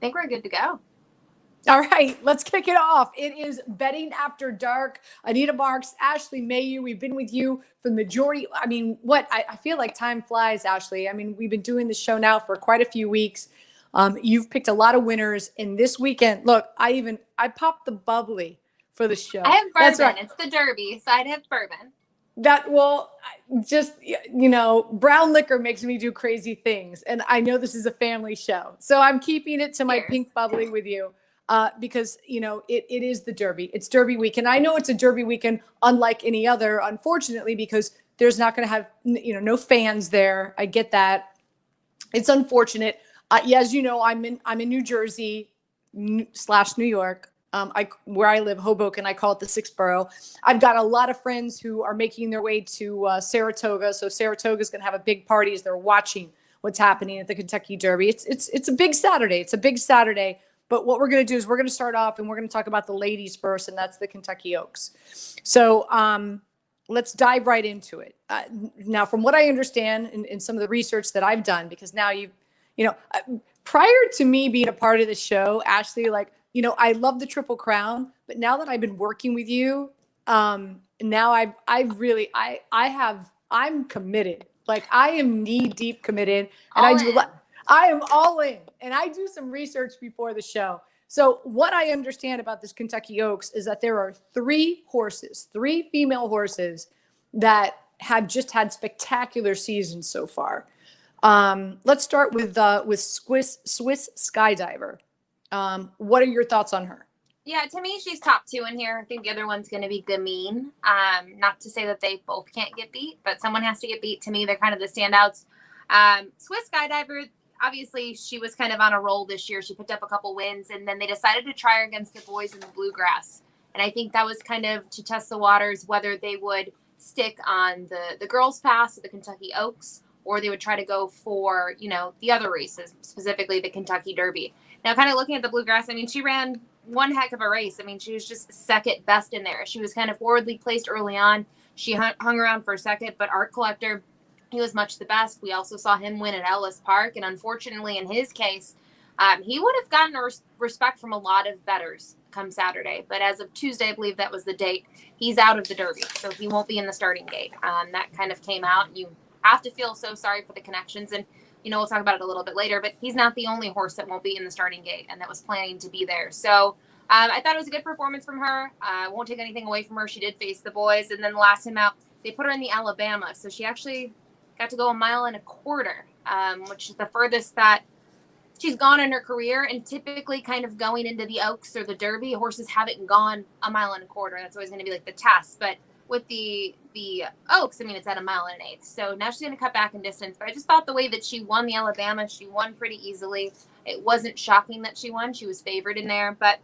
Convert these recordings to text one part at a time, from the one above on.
think we're good to go. All right, let's kick it off. It is Betting After Dark. Anita Marks, Ashley Mailloux. We've been with you for the majority. I mean, I feel like time flies, Ashley. I mean, we've been doing this show now for quite a few weeks. You've picked a lot of winners. And this weekend, look, I popped the bubbly for the show. I have bourbon. That's right. It's the Derby, so I'd have bourbon. Brown liquor makes me do crazy things. And I know this is a family show. So I'm keeping it to my pink bubbly with you. Because, it is the Derby. It's Derby weekend. I know it's a Derby weekend unlike any other, unfortunately, because there's not going to have, no fans there. I get that. It's unfortunate. As you know, I'm in New Jersey / New York. Where I live, Hoboken, I call it the sixth borough. I've got a lot of friends who are making their way to Saratoga. So Saratoga is going to have a big party as they're watching what's happening at the Kentucky Derby. It's a big Saturday. It's a big Saturday. But what we're going to do is we're going to start off and we're going to talk about the ladies first, and that's the Kentucky Oaks. So let's dive right into it. Now, from what I understand in some of the research that I've done, because now prior to me being a part of the show, Ashley, I love the Triple Crown, but now that I've been working with you, now I'm committed. Like I am knee deep committed, and I am all in, and I do some research before the show. So what I understand about this Kentucky Oaks is that there are three female horses that have just had spectacular seasons so far. Let's start with Swiss Skydiver. What are your thoughts on her? Yeah, to me, she's top 2 in here. I think the other one's going to be Gamine. Not to say that they both can't get beat, but someone has to get beat. To me, they're kind of the standouts. Swiss Skydiver, obviously, she was kind of on a roll this year. She picked up a couple wins, and then they decided to try her against the boys in the Bluegrass. And I think that was kind of to test the waters, whether they would stick on the girls' pass at the Kentucky Oaks, or they would try to go for, the other races, specifically the Kentucky Derby. Now, kind of looking at the Bluegrass, I mean, she ran one heck of a race. I mean, she was just second best in there. She was kind of forwardly placed early on. She hung around for a second, but Art Collector, he was much the best. We also saw him win at Ellis Park, and unfortunately, in his case, he would have gotten respect from a lot of bettors come Saturday. But as of Tuesday, I believe that was the date, he's out of the Derby, so he won't be in the starting gate. That kind of came out. You have to feel so sorry for the connections, and we'll talk about it a little bit later, but he's not the only horse that won't be in the starting gate and that was planning to be there. So I thought it was a good performance from her. I won't take anything away from her. She did face the boys, and then the last time out, they put her in the Alabama. So she actually got to go 1.25 miles, which is the furthest that she's gone in her career. And typically kind of going into the Oaks or the Derby, horses haven't gone 1.25 miles. That's always going to be like the test. But with the Oaks, I mean, it's at 1.125 miles. So now she's going to cut back in distance. But I just thought the way that she won the Alabama, she won pretty easily. It wasn't shocking that she won. She was favored in there, but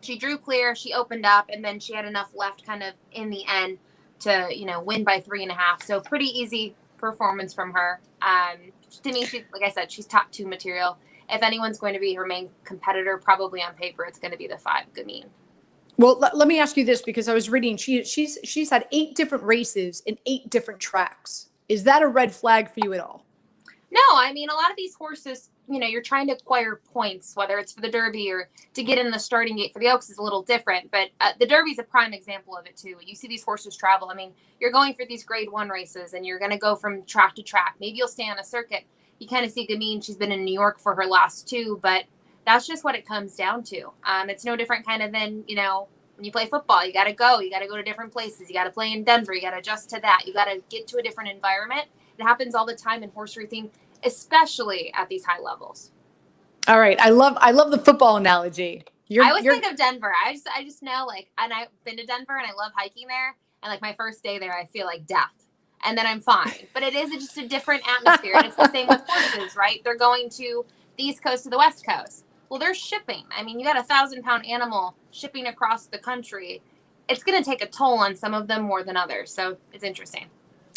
she drew clear. She opened up, and then she had enough left kind of in the end to, win by 3.5. So pretty easy performance from her. To me, like I said, she's top 2 material. If anyone's going to be her main competitor, probably on paper, it's going to be the 5, Gamine. Well, let me ask you this, because I was reading, she's had 8 different races in 8 different tracks. Is that a red flag for you at all? No, I mean, a lot of these horses, you're trying to acquire points, whether it's for the Derby or to get in the starting gate for the Oaks is a little different. But the Derby is a prime example of it, too. You see these horses travel. I mean, you're going for these grade 1 races, and you're going to go from track to track. Maybe you'll stay on a circuit. You kind of see Gamine. She's been in New York for her last 2, but that's just what it comes down to. It's no different kind of than, when you play football, you got to go to different places. You got to play in Denver. You got to adjust to that. You got to get to a different environment. It happens all the time in horse racing, especially at these high levels. All right. I love the football analogy. I always think of Denver. I just know, and I've been to Denver and I love hiking there. And my first day there, I feel like death. And then I'm fine. But it is just a different atmosphere. And it's the same with horses, right? They're going to the East Coast to the West Coast. Well, they're shipping. I mean, you got a 1,000-pound animal shipping across the country. It's going to take a toll on some of them more than others. So it's interesting.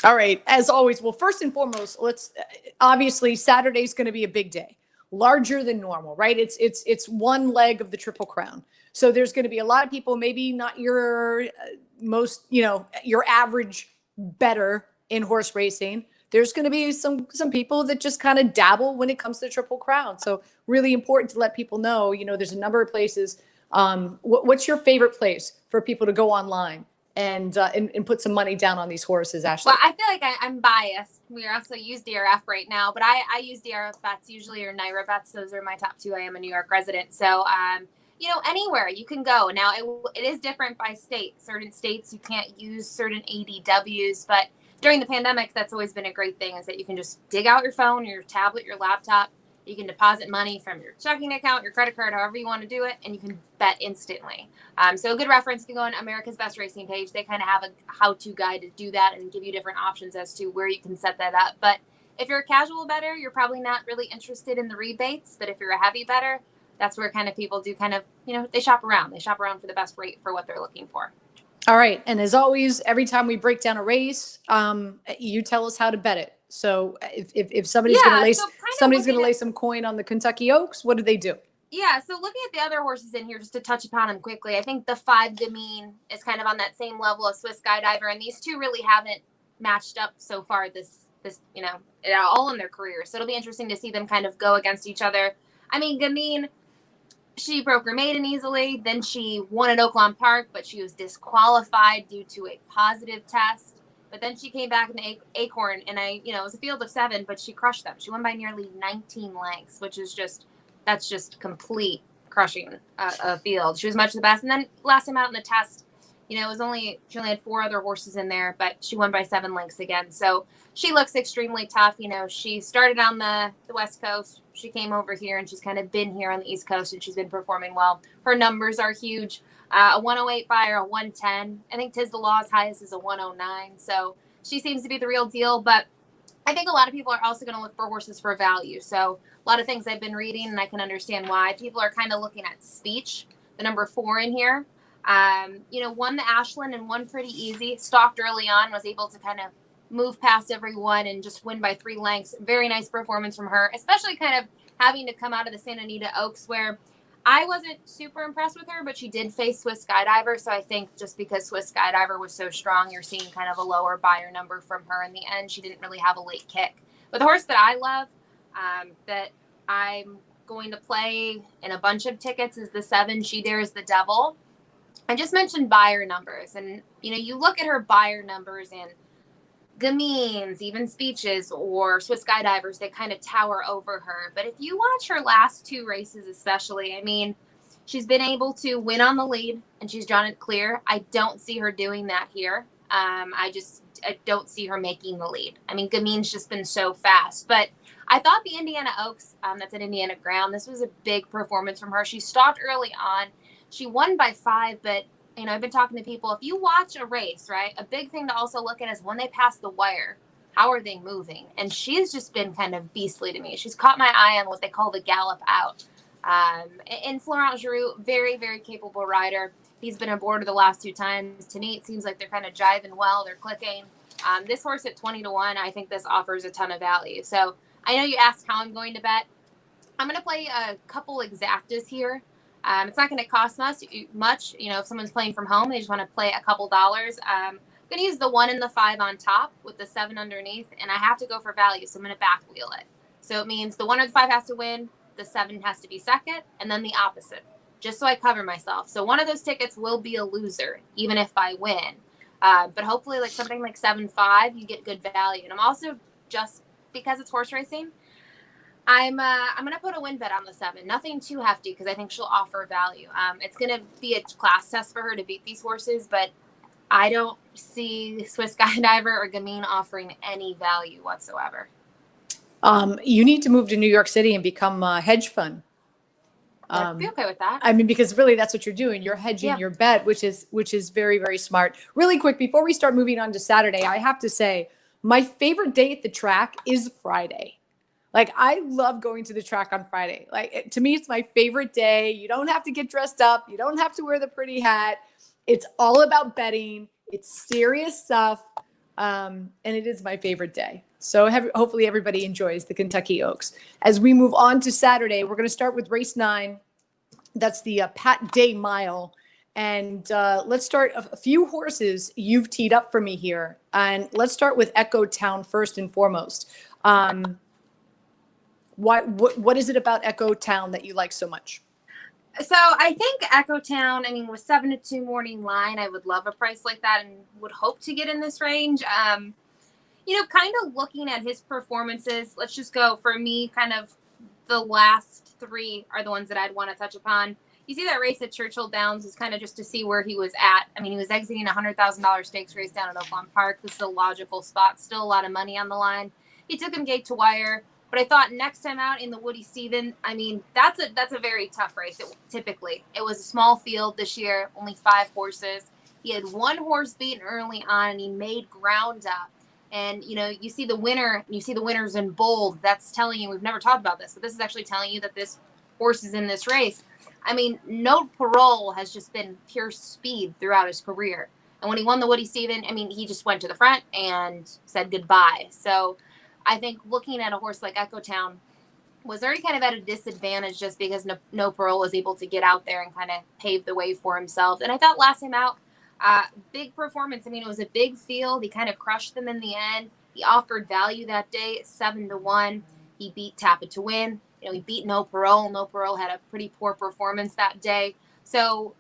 All right. As always, well, first and foremost, obviously Saturday's going to be a big day, larger than normal, right? It's one leg of the Triple Crown. So there's going to be a lot of people, maybe not your most, your average bettor in horse racing. there's going to be some people that just kind of dabble when it comes to the Triple Crown. So really important to let people know, there's a number of places. What's your favorite place for people to go online and put some money down on these horses, Ashley? Well, I feel like I'm biased. We also use DRF right now, but I use DRF bets usually, or NYRA bets. Those are my top two. I am a New York resident. So, anywhere you can go. Now, it is different by state. Certain states, you can't use certain ADWs, but during the pandemic, that's always been a great thing, is that you can just dig out your phone, your tablet, your laptop. You can deposit money from your checking account, your credit card, however you want to do it, and you can bet instantly. So a good reference, you can go on America's Best Racing page. They kind of have a how-to guide to do that and give you different options as to where you can set that up. But if you're a casual bettor, you're probably not really interested in the rebates. But if you're a heavy bettor, that's where kind of people do kind of, they shop around. They shop around for the best rate for what they're looking for. All right. And as always, every time we break down a race, you tell us how to bet it. So if somebody's going to lay some coin on the Kentucky Oaks, what do they do? Yeah. So looking at the other horses in here, just to touch upon them quickly, I think the 5 Gamine is kind of on that same level as Swiss Skydiver. And these two really haven't matched up so far this, all in their career. So it'll be interesting to see them kind of go against each other. I mean, Gamine, she broke her maiden easily. Then she won at Oaklawn Park, but she was disqualified due to a positive test. But then she came back in the Acorn, and it was a field of 7, but she crushed them. She won by nearly 19 lengths, which is that's just complete crushing a field. She was much the best. And then last time out in the test, she only had 4 other horses in there, but she won by 7 lengths again. So she looks extremely tough. She started on the West Coast. She came over here, and she's kind of been here on the East Coast, and she's been performing well. Her numbers are huge. A 108 buyer, a 110. I think Tiz the Law's highest is a 109. So she seems to be the real deal. But I think a lot of people are also going to look for horses for value. So a lot of things I've been reading, and I can understand why. People are kind of looking at Speech, the number 4 in here. Won the Ashland and won pretty easy. Stalked early on, was able to kind of move past everyone and just win by 3 lengths. Very nice performance from her, especially kind of having to come out of the Santa Anita Oaks, where I wasn't super impressed with her, but she did face Swiss Skydiver. So I think just because Swiss Skydiver was so strong, you're seeing kind of a lower buyer number from her in the end. She didn't really have a late kick. But the horse that I love, that I'm going to play in a bunch of tickets, is the 7 She Dares the Devil. I just mentioned buyer numbers. And, you look at her buyer numbers and Gamines, even Speeches, or Swiss Skydivers, they kind of tower over her. But if you watch her last 2 races especially, she's been able to win on the lead, and she's drawn it clear. I don't see her doing that here. I don't see her making the lead. Gamine's just been so fast. But I thought the Indiana Oaks, that's an Indiana ground, this was a big performance from her. She stopped early on. She won by 5, but I've been talking to people. If you watch a race, right, a big thing to also look at is when they pass the wire, how are they moving? And she's just been kind of beastly to me. She's caught my eye on what they call the gallop out. And Florent Giroux, very, very capable rider. He's been aboard the last 2 times. To me, it seems like they're kind of jiving well. They're clicking. This horse at 20-1, I think this offers a ton of value. So I know you asked how I'm going to bet. I'm going to play a couple exactas here. It's not going to cost much. If someone's playing from home, they just want to play a couple dollars. I'm going to use the 1 and the 5 on top with the 7 underneath, and I have to go for value, so I'm going to back wheel it. So it means the 1 or the 5 has to win, the 7 has to be second, and then the opposite, just so I cover myself. So one of those tickets will be a loser, even if I win. But hopefully, something like 7-5, you get good value. And I'm also, just because it's horse racing, I'm going to put a win bet on the 7. Nothing too hefty, because I think she'll offer value. It's going to be a class test for her to beat these horses, but I don't see Swiss Skydiver or Gamine offering any value whatsoever. You need to move to New York City and become a hedge fund. I'd be okay with that. Because really that's what you're doing. You're hedging your bet, which is very, very smart. Really quick, before we start moving on to Saturday, I have to say my favorite day at the track is Friday. I love going to the track on Friday. To me, it's my favorite day. You don't have to get dressed up. You don't have to wear the pretty hat. It's all about betting. It's serious stuff. And it is my favorite day. So hopefully everybody enjoys the Kentucky Oaks. As we move on to Saturday, we're going to start with race 9. That's the Pat Day Mile. And let's start a few horses you've teed up for me here. And let's start with Echo Town first and foremost. What is it about Echo Town that you like so much? So I think Echo Town, I mean, with 7-2 morning line, I would love a price like that and would hope to get in this range. Kind of looking at his performances, let's just go for me, kind of the last three are the ones that I'd want to touch upon. You see that race at Churchill Downs is kind of just to see where he was at. I mean, he was exiting a $100,000 stakes race down at Oaklawn Park. This is a logical spot. Still a lot of money on the line. He took him gate to wire, but I thought next time out in the Woody Stephen, I mean, that's a very tough race. Typically, it was a small field this year, only 5 horses. He had 1 horse beaten early on, and he made ground up. And, you see the winner, you see the winners in bold. That's telling you, we've never talked about this, but this is actually telling you that this horse is in this race. I mean, No Parole has just been pure speed throughout his career. And when he won the Woody Stephen, I mean, he just went to the front and said goodbye. So I think looking at a horse like Echo Town was already kind of at a disadvantage just because No Parole was able to get out there and kind of pave the way for himself. And I thought last time out, big performance. I mean, it was a big field. He kind of crushed them in the end. He offered value that day, 7-1. He beat Tap It to Win. He beat No Parole. No Parole had a pretty poor performance that day. So,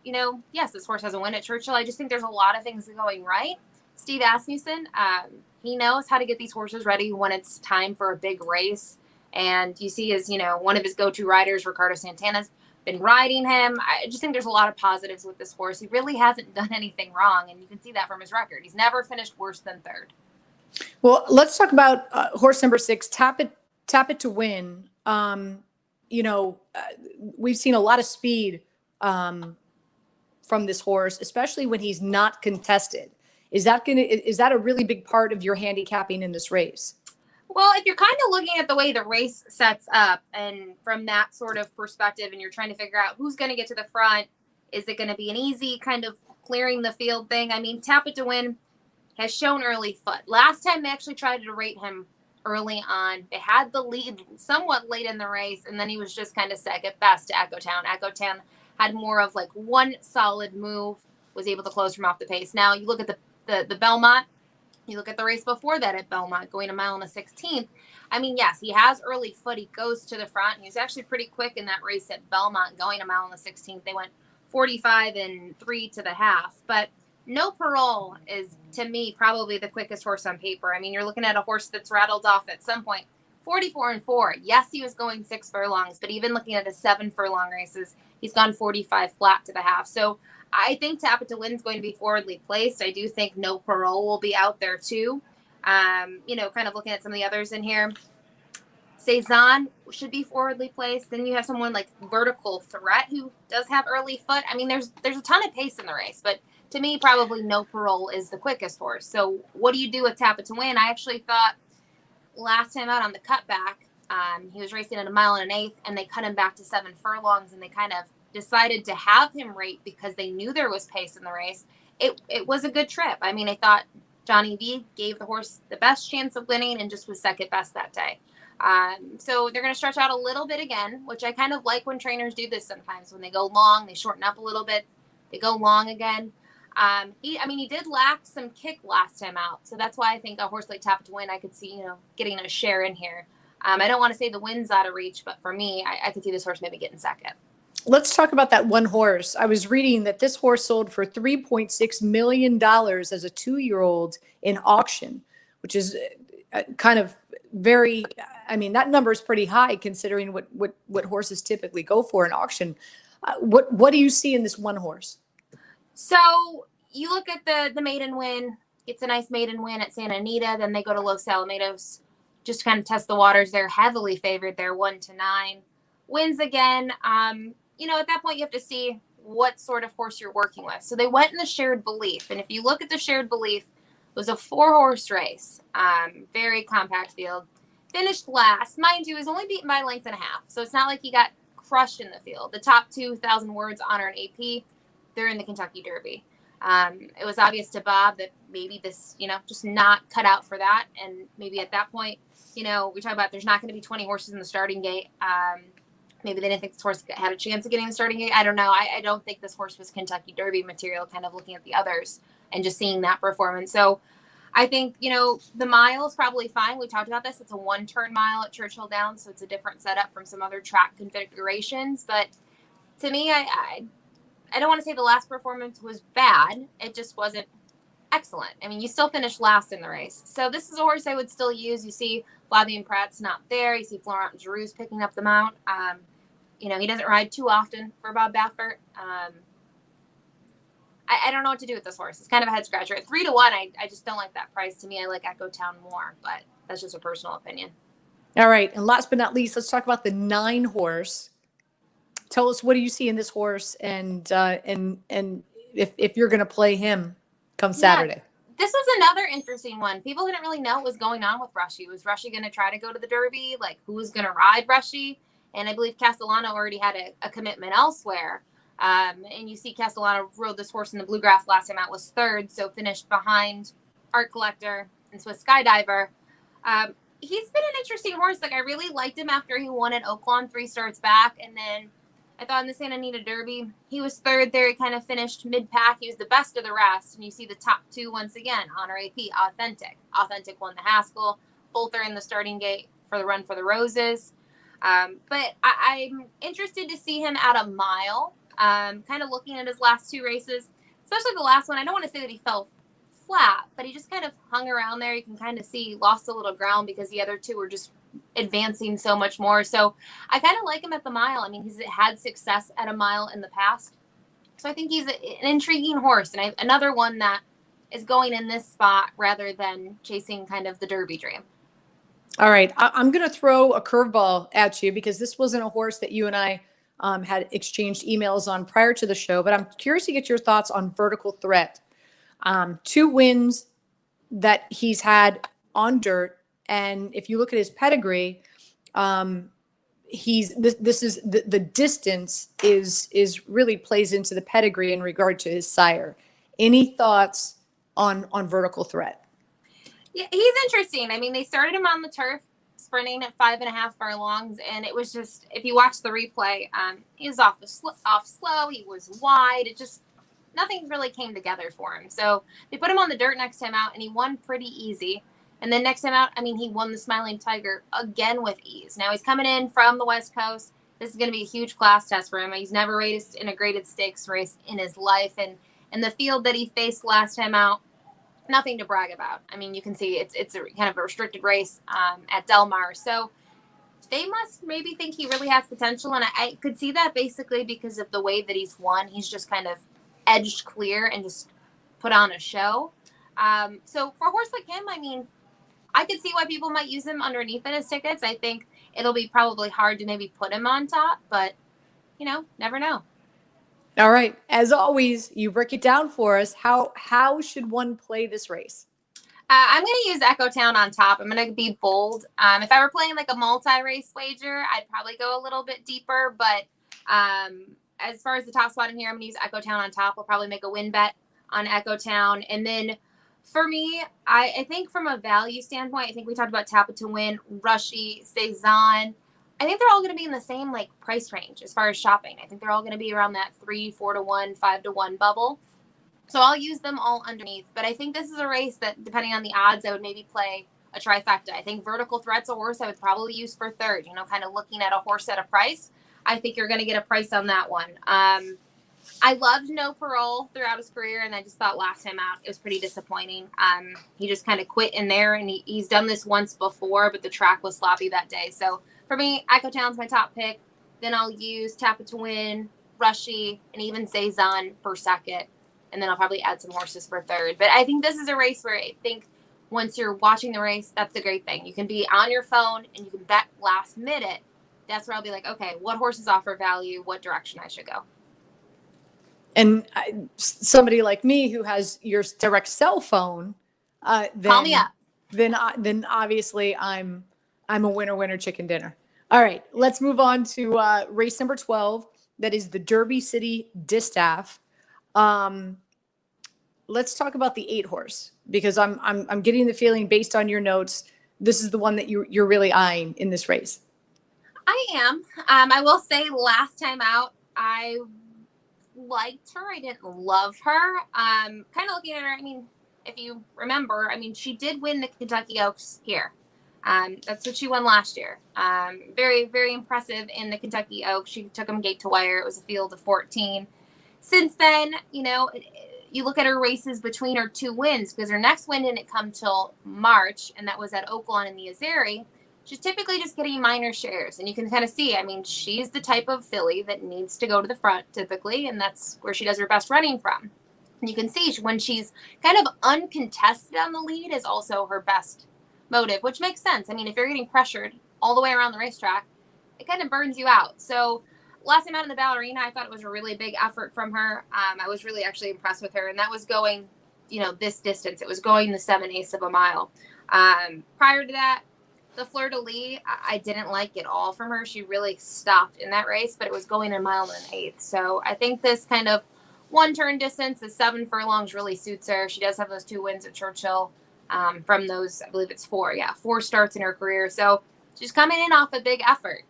yes, this horse has a win at Churchill. I just think there's a lot of things going right. Steve Asmussen, he knows how to get these horses ready when it's time for a big race. And you see his, one of his go-to riders, Ricardo Santana's been riding him. I just think there's a lot of positives with this horse. He really hasn't done anything wrong, and you can see that from his record. He's never finished worse than 3rd. Well, let's talk about horse number 6, Tap It to Win. We've seen a lot of speed from this horse, especially when he's not contested. Is that a really big part of your handicapping in this race? Well, if you're kind of looking at the way the race sets up and from that sort of perspective, and you're trying to figure out who's going to get to the front, is it going to be an easy kind of clearing the field thing? I mean, Tap It to Win has shown early foot. Last time they actually tried to rate him early on, they had the lead somewhat late in the race, and then he was just kind of second best to Echo Town. Echo Town had more of like one solid move, was able to close from off the pace. Now you look at the Belmont. You look at the race before that at Belmont, going a mile and a 16th. I mean, yes, he has early foot. He goes to the front. He was actually pretty quick in that race at Belmont, going a mile and a 16th. They went 45 and 3 to the half. But No Parole is, to me, probably the quickest horse on paper. I mean, you're looking at a horse that's rattled off at some point 44 and 4. Yes, he was going 6 furlongs, but even looking at his 7 furlong races, he's gone 45 flat to the half. So I think Tap It to Win is going to be forwardly placed. I do think No Parole will be out there too. Kind of looking at some of the others in here. Cezanne should be forwardly placed. Then you have someone like Vertical Threat who does have early foot. I mean, there's a ton of pace in the race, but to me, probably No Parole is the quickest horse. So what do you do with Tap It to Win? I actually thought last time out on the cutback, he was racing at a mile and an 1/8, and they cut him back to 7 furlongs, and they kind of decided to have him rate because they knew there was pace in the race. It was a good trip. I mean, I thought Johnny V gave the horse the best chance of winning and just was second best that day. So they're going to stretch out a little bit again, which I kind of like when trainers do this sometimes. When they go long, they shorten up a little bit. They go long again. He did lack some kick last time out. So that's why I think a horse like Tap It to Win, I could see, getting a share in here. I don't want to say the win's out of reach, but for me, I could see this horse maybe getting second. Let's talk about that one horse. I was reading that this horse sold for $3.6 million as a 2-year-old in auction, which is kind of very, that number is pretty high considering what horses typically go for in auction. What do you see in this one horse? So you look at the maiden win. It's a nice maiden win at Santa Anita. Then they go to Los Alamitos just to kind of test the waters. They're heavily favored. They're 1-9. Wins again. At that point, you have to see what sort of horse you're working with. So they went in the Shared Belief. And if you look at the Shared Belief, it was a 4-horse race. Very compact field. Finished last. Mind you, he was only beaten by a length and a half. So it's not like he got crushed in the field. The top 2,000 words honor an AP. They're in the Kentucky Derby. It was obvious to Bob that maybe this, just not cut out for that. And maybe at that point, we talk about there's not going to be 20 horses in the starting gate. maybe they didn't think this horse had a chance of getting the starting gate. I don't know. I don't think this horse was Kentucky Derby material, kind of looking at the others and just seeing that performance. So I think, the mile is probably fine. We talked about this. It's a 1-turn mile at Churchill Downs, so it's a different setup from some other track configurations. But to me, I don't want to say the last performance was bad. It just wasn't excellent. I mean, you still finished last in the race. So this is a horse I would still use. You see Flavien Prat's not there. You see Florent Giroux's picking up the mount. He doesn't ride too often for Bob Baffert. I don't know what to do with this horse. It's kind of a head scratcher. At 3-1, I just don't like that price. To me, I like Echo Town more, but that's just a personal opinion. All right. And last but not least, let's talk about the 9 horse. Tell us, what do you see in this horse? And if you're going to play him come Saturday. This was another interesting one. People didn't really know what was going on with Rushy. Was Rushy going to try to go to the Derby? Like, who was going to ride Rushy? And I believe Castellano already had a commitment elsewhere. And you see Castellano rode this horse in the Bluegrass last time out, was 3rd, so finished behind Art Collector and Swiss Skydiver. He's been an interesting horse. Like, I really liked him after he won at Oaklawn 3 starts back. And then I thought in the Santa Anita Derby, he was 3rd there. He kind of finished mid-pack. He was the best of the rest. And you see the top 2 once again, Honor AP, Authentic. Authentic won the Haskell. Bolter in the starting gate for the Run for the Roses. But I'm interested to see him at a mile. Kind of looking at his last 2 races, especially the last one. I don't want to say that he fell flat, but he just kind of hung around there. You can kind of see he lost a little ground because the other 2 were just advancing so much more. So I kind of like him at the mile. I mean, he's had success at a mile in the past. So I think he's an intriguing horse. And another one that is going in this spot rather than chasing kind of the Derby dream. All right. I'm going to throw a curveball at you because this wasn't a horse that you and I had exchanged emails on prior to the show, but I'm curious to get your thoughts on Vertical Threat. 2 wins that he's had on dirt. And if you look at his pedigree, this is the distance is really plays into the pedigree in regard to his sire. Any thoughts on Vertical Threat? Yeah, he's interesting. I mean, they started him on the turf, sprinting at 5.5 furlongs, and it was just, if you watch the replay, he was off slow. He was wide. It just, nothing really came together for him. So they put him on the dirt next time out, and he won pretty easy. And then next time out, I mean, he won the Smiling Tiger again with ease. Now he's coming in from the West Coast. This is going to be a huge class test for him. He's never raced in a graded stakes race in his life, and in the field that he faced last time out, nothing to brag about. I mean, you can see it's a kind of a restricted race at Del Mar. So they must maybe think he really has potential. And I could see that basically because of the way that he's won. He's just kind of edged clear and just put on a show. So for a horse like him, I mean, I could see why people might use him underneath in his tickets. I think it'll be probably hard to maybe put him on top, but never know. All right. As always, you break it down for us. How should one play this race? I'm going to use Echo Town on top. I'm going to be bold. If I were playing like a multi-race wager, I'd probably go a little bit deeper. But as far as the top spot in here, I'm going to use Echo Town on top. We'll probably make a win bet on Echo Town. And then for me, I think from a value standpoint, I think we talked about Tapa to Win, Rushy, Cezanne. I think they're all going to be in the same price range as far as shopping. I think they're all going to be around that 3, 4 to 1, 5 to 1 bubble. So I'll use them all underneath. But I think this is a race that, depending on the odds, I would maybe play a trifecta. I think Vertical Threat's a horse I would probably use for 3rd. Kind of looking at a horse at a price. I think you're going to get a price on that one. I loved No Parole throughout his career, and I just thought last time out it was pretty disappointing. He just kind of quit in there, and he's done this once before, but the track was sloppy that day. So for me, Echo Town's my top pick. Then I'll use Tapa to Win, Rushy, and even Cezanne for 2nd. And then I'll probably add some horses for 3rd. But I think this is a race where I think once you're watching the race, that's the great thing. You can be on your phone and you can bet last minute. That's where I'll be like, okay, what horses offer value? What direction I should go? And somebody like me who has your direct cell phone, call me up. Then obviously I'm a winner chicken dinner. All right, let's move on to race number 12. That is the Derby City Distaff. Let's talk about the 8 horse because I'm getting the feeling based on your notes, this is the one that you're really eyeing in this race. I am. I will say last time out, I liked her. I didn't love her. Kind of looking at her, I mean, if you remember, I mean, she did win the Kentucky Oaks here. That's what she won last year. Very, very impressive in the Kentucky Oaks. She took them gate to wire. It was a field of 14. Since then, you know, you look at her races between her 2 wins, because her next win didn't come till March, and that was at Oaklawn in the Azeri. She's typically just getting minor shares, and you can kind of see, I mean, she's the type of filly that needs to go to the front typically, and that's where she does her best running from. And you can see when she's kind of uncontested on the lead is also her best motive, which makes sense. I mean, if you're getting pressured all the way around the racetrack, it kind of burns you out. So last time out in the Bellafina, I thought it was a really big effort from her. I was really actually impressed with her, and that was going, you know, this distance. It was going the 7/8 of a mile. Prior to that, the Fleur de Lis, I didn't like at all from her. She really stopped in that race, but it was going 1 mile and 1/8. So I think this kind of 1-turn distance, the 7 furlongs really suits her. She does have those 2 wins at Churchill. From those, I believe it's 4. Yeah, 4 starts in her career. So she's coming in off a big effort.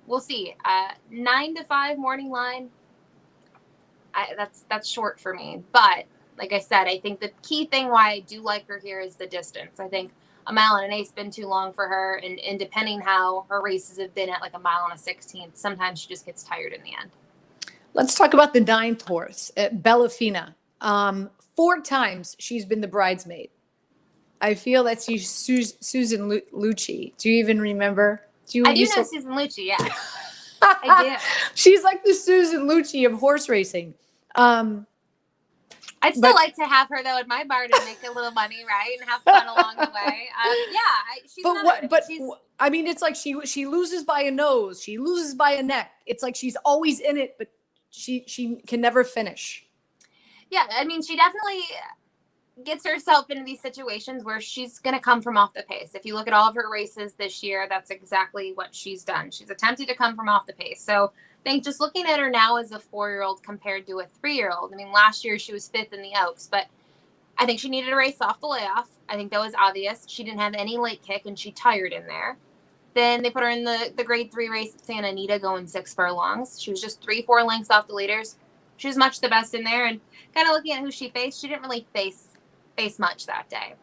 We'll see. 9 to 5 morning line. That's short for me. But like I said, I think the key thing why I do like her here is the distance. I think 1 mile and 1/8 has been too long for her. And depending how her races have been at like 1 mile and 1/16, sometimes she just gets tired in the end. Let's talk about the 9th horse at Bellafina. 4 times she's been the bridesmaid. I feel that she's Susan Lucci. Do you even remember? I do know Susan Lucci, yeah. I do. She's like the Susan Lucci of horse racing. I'd still like to have her, though, at my bar to make a little money, right? And have fun along the way. I mean, it's like she loses by a nose. She loses by a neck. It's like she's always in it, but she can never finish. Yeah, I mean, she definitely gets herself into these situations where she's going to come from off the pace. If you look at all of her races this year, that's exactly what she's done. She's attempted to come from off the pace. So I think just looking at her now as a 4-year-old compared to a 3-year-old, I mean, last year she was 5th in the Oaks, but I think she needed a race off the layoff. I think that was obvious. She didn't have any late kick, and she tired in there. Then they put her in the grade 3 race at Santa Anita going 6 furlongs. She was just 3-4 lengths off the leaders. She was much the best in there, and kind of looking at who she faced, she didn't really face much that day.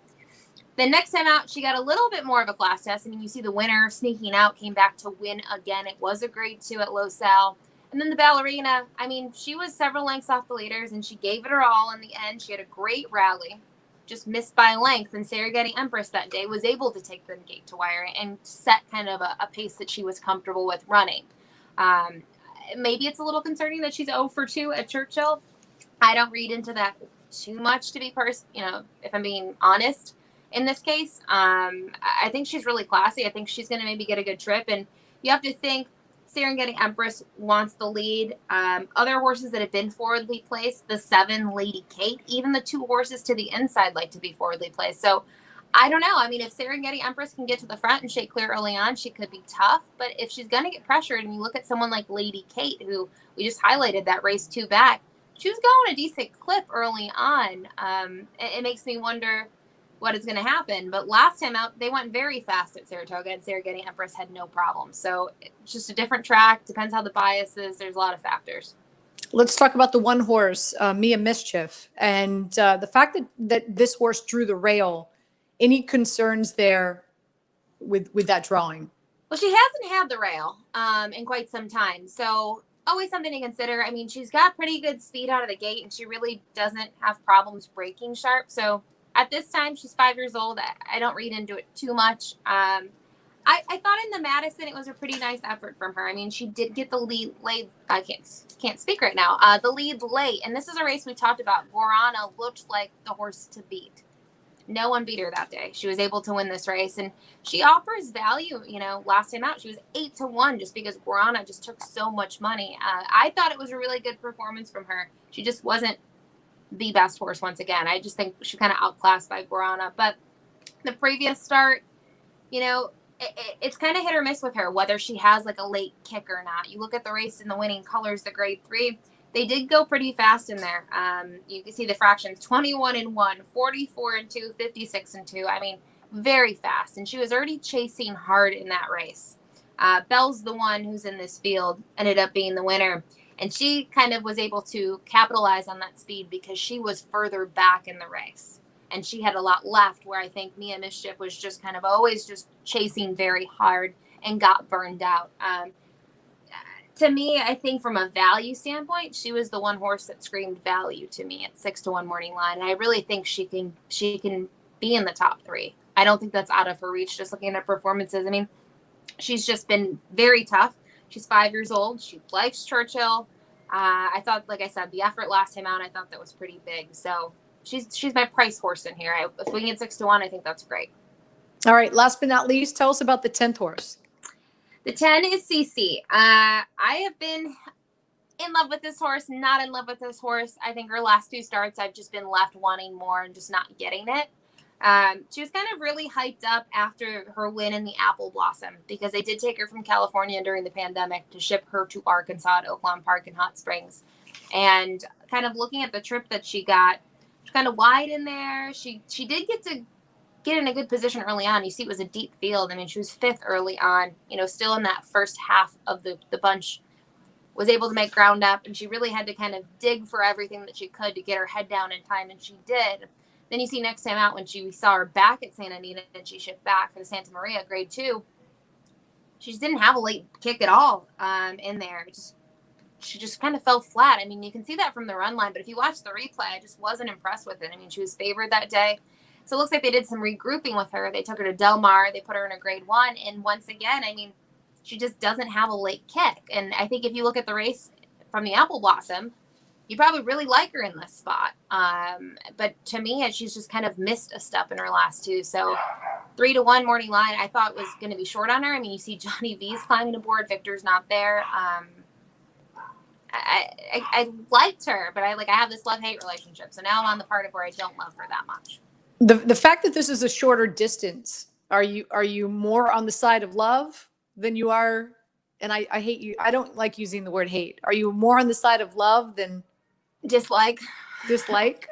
The next time out, she got a little bit more of a class test. I mean, you see the winner sneaking out, came back to win again. It was a grade 2 at Los Al. And then the Bellafina, I mean, she was several lengths off the leaders, and she gave it her all in the end. She had a great rally, just missed by a length. And Serengeti Empress that day was able to take them gate to wire and set kind of a pace that she was comfortable with running. Maybe it's a little concerning that she's 0 for 2 at Churchill. I don't read into that too much, to be if I'm being honest in this case. I think she's really classy. I think she's going to maybe get a good trip, and you have to think Serengeti Empress wants the lead. Other horses that have been forwardly placed, the 7 Lady Kate, even the 2 horses to the inside like to be forwardly placed. So I don't know. I mean, if Serengeti Empress can get to the front and shake clear early on, she could be tough. But if she's going to get pressured, and you look at someone like Lady Kate, who we just highlighted that race 2 back, she was going a decent clip early on. It makes me wonder what is going to happen. But last time out, they went very fast at Saratoga, and Serengeti Empress had no problem. So it's just a different track. Depends how the bias is. There's a lot of factors. Let's talk about the 1 horse, Mia Mischief, and the fact that this horse drew the rail. Any concerns there with that drawing? Well, she hasn't had the rail in quite some time. So always something to consider. I mean, she's got pretty good speed out of the gate, and she really doesn't have problems breaking sharp. So at this time, she's 5 years old. I don't read into it too much. I thought in the Madison, it was a pretty nice effort from her. I mean, she did get the lead late. I can't speak right now. The lead late. And this is a race we talked about. Guarana looked like the horse to beat. No one beat her that day. She was able to win this race, and she offers value. You know, last time out, she was 8 to 1 just because Guarana just took so much money. I thought it was a really good performance from her. She just wasn't the best horse once again. I just think she kind of outclassed by Guarana. But the previous start, you know, it's kind of hit or miss with her, whether she has like a late kick or not. You look at the race in the winning colors, the grade 3. They did go pretty fast in there. You can see the fractions, 21-1, 44-2, 56-2. I mean, very fast. And she was already chasing hard in that race. Belle's the one who's in this field, ended up being the winner. And she kind of was able to capitalize on that speed because she was further back in the race. And she had a lot left, where I think Mia Mischief was just kind of always just chasing very hard and got burned out. To me, I think from a value standpoint, she was the one horse that screamed value to me at 6-1 morning line. And I really think she can be in the top 3. I don't think that's out of her reach, just looking at her performances. I mean, she's just been very tough. She's 5 years old. She likes Churchill. I thought, like I said, the effort last time out, I thought that was pretty big. So she's my price horse in here. If we can get 6-1, I think that's great. All right. Last but not least, tell us about the 10th horse. The 10 is CC. I have been in love with this horse, not in love with this horse. I think her last 2 starts, I've just been left wanting more and just not getting it. She was kind of really hyped up after her win in the Apple Blossom, because they did take her from California during the pandemic to ship her to Arkansas at Oaklawn Park in Hot Springs. And kind of looking at the trip that she got, she's kind of wide in there. She did get in a good position early on. You see, it was a deep field. I mean, she was 5th early on, still in that first half of the bunch, was able to make ground up, and she really had to kind of dig for everything that she could to get her head down in time, and she did. Then you see next time out when we saw her back at Santa Anita and she shipped back for the Santa Maria grade 2, she just didn't have a late kick at all in there. She just kind of fell flat. I mean, you can see that from the run line, but if you watch the replay, I just wasn't impressed with it. I mean, she was favored that day. So it looks like they did some regrouping with her. They took her to Del Mar. They put her in a grade 1. And once again, I mean, she just doesn't have a late kick. And I think if you look at the race from the Apple Blossom, you probably really like her in this spot. But to me, she's just kind of missed a step in her last 2. So 3-1 morning line, I thought was going to be short on her. I mean, you see Johnny V's climbing aboard. Victor's not there. I liked her, but I have this love-hate relationship. So now I'm on the part of where I don't love her that much. The fact that this is a shorter distance, are you more on the side of love than you are? And I hate you. I don't like using the word hate. Are you more on the side of love than dislike? Dislike?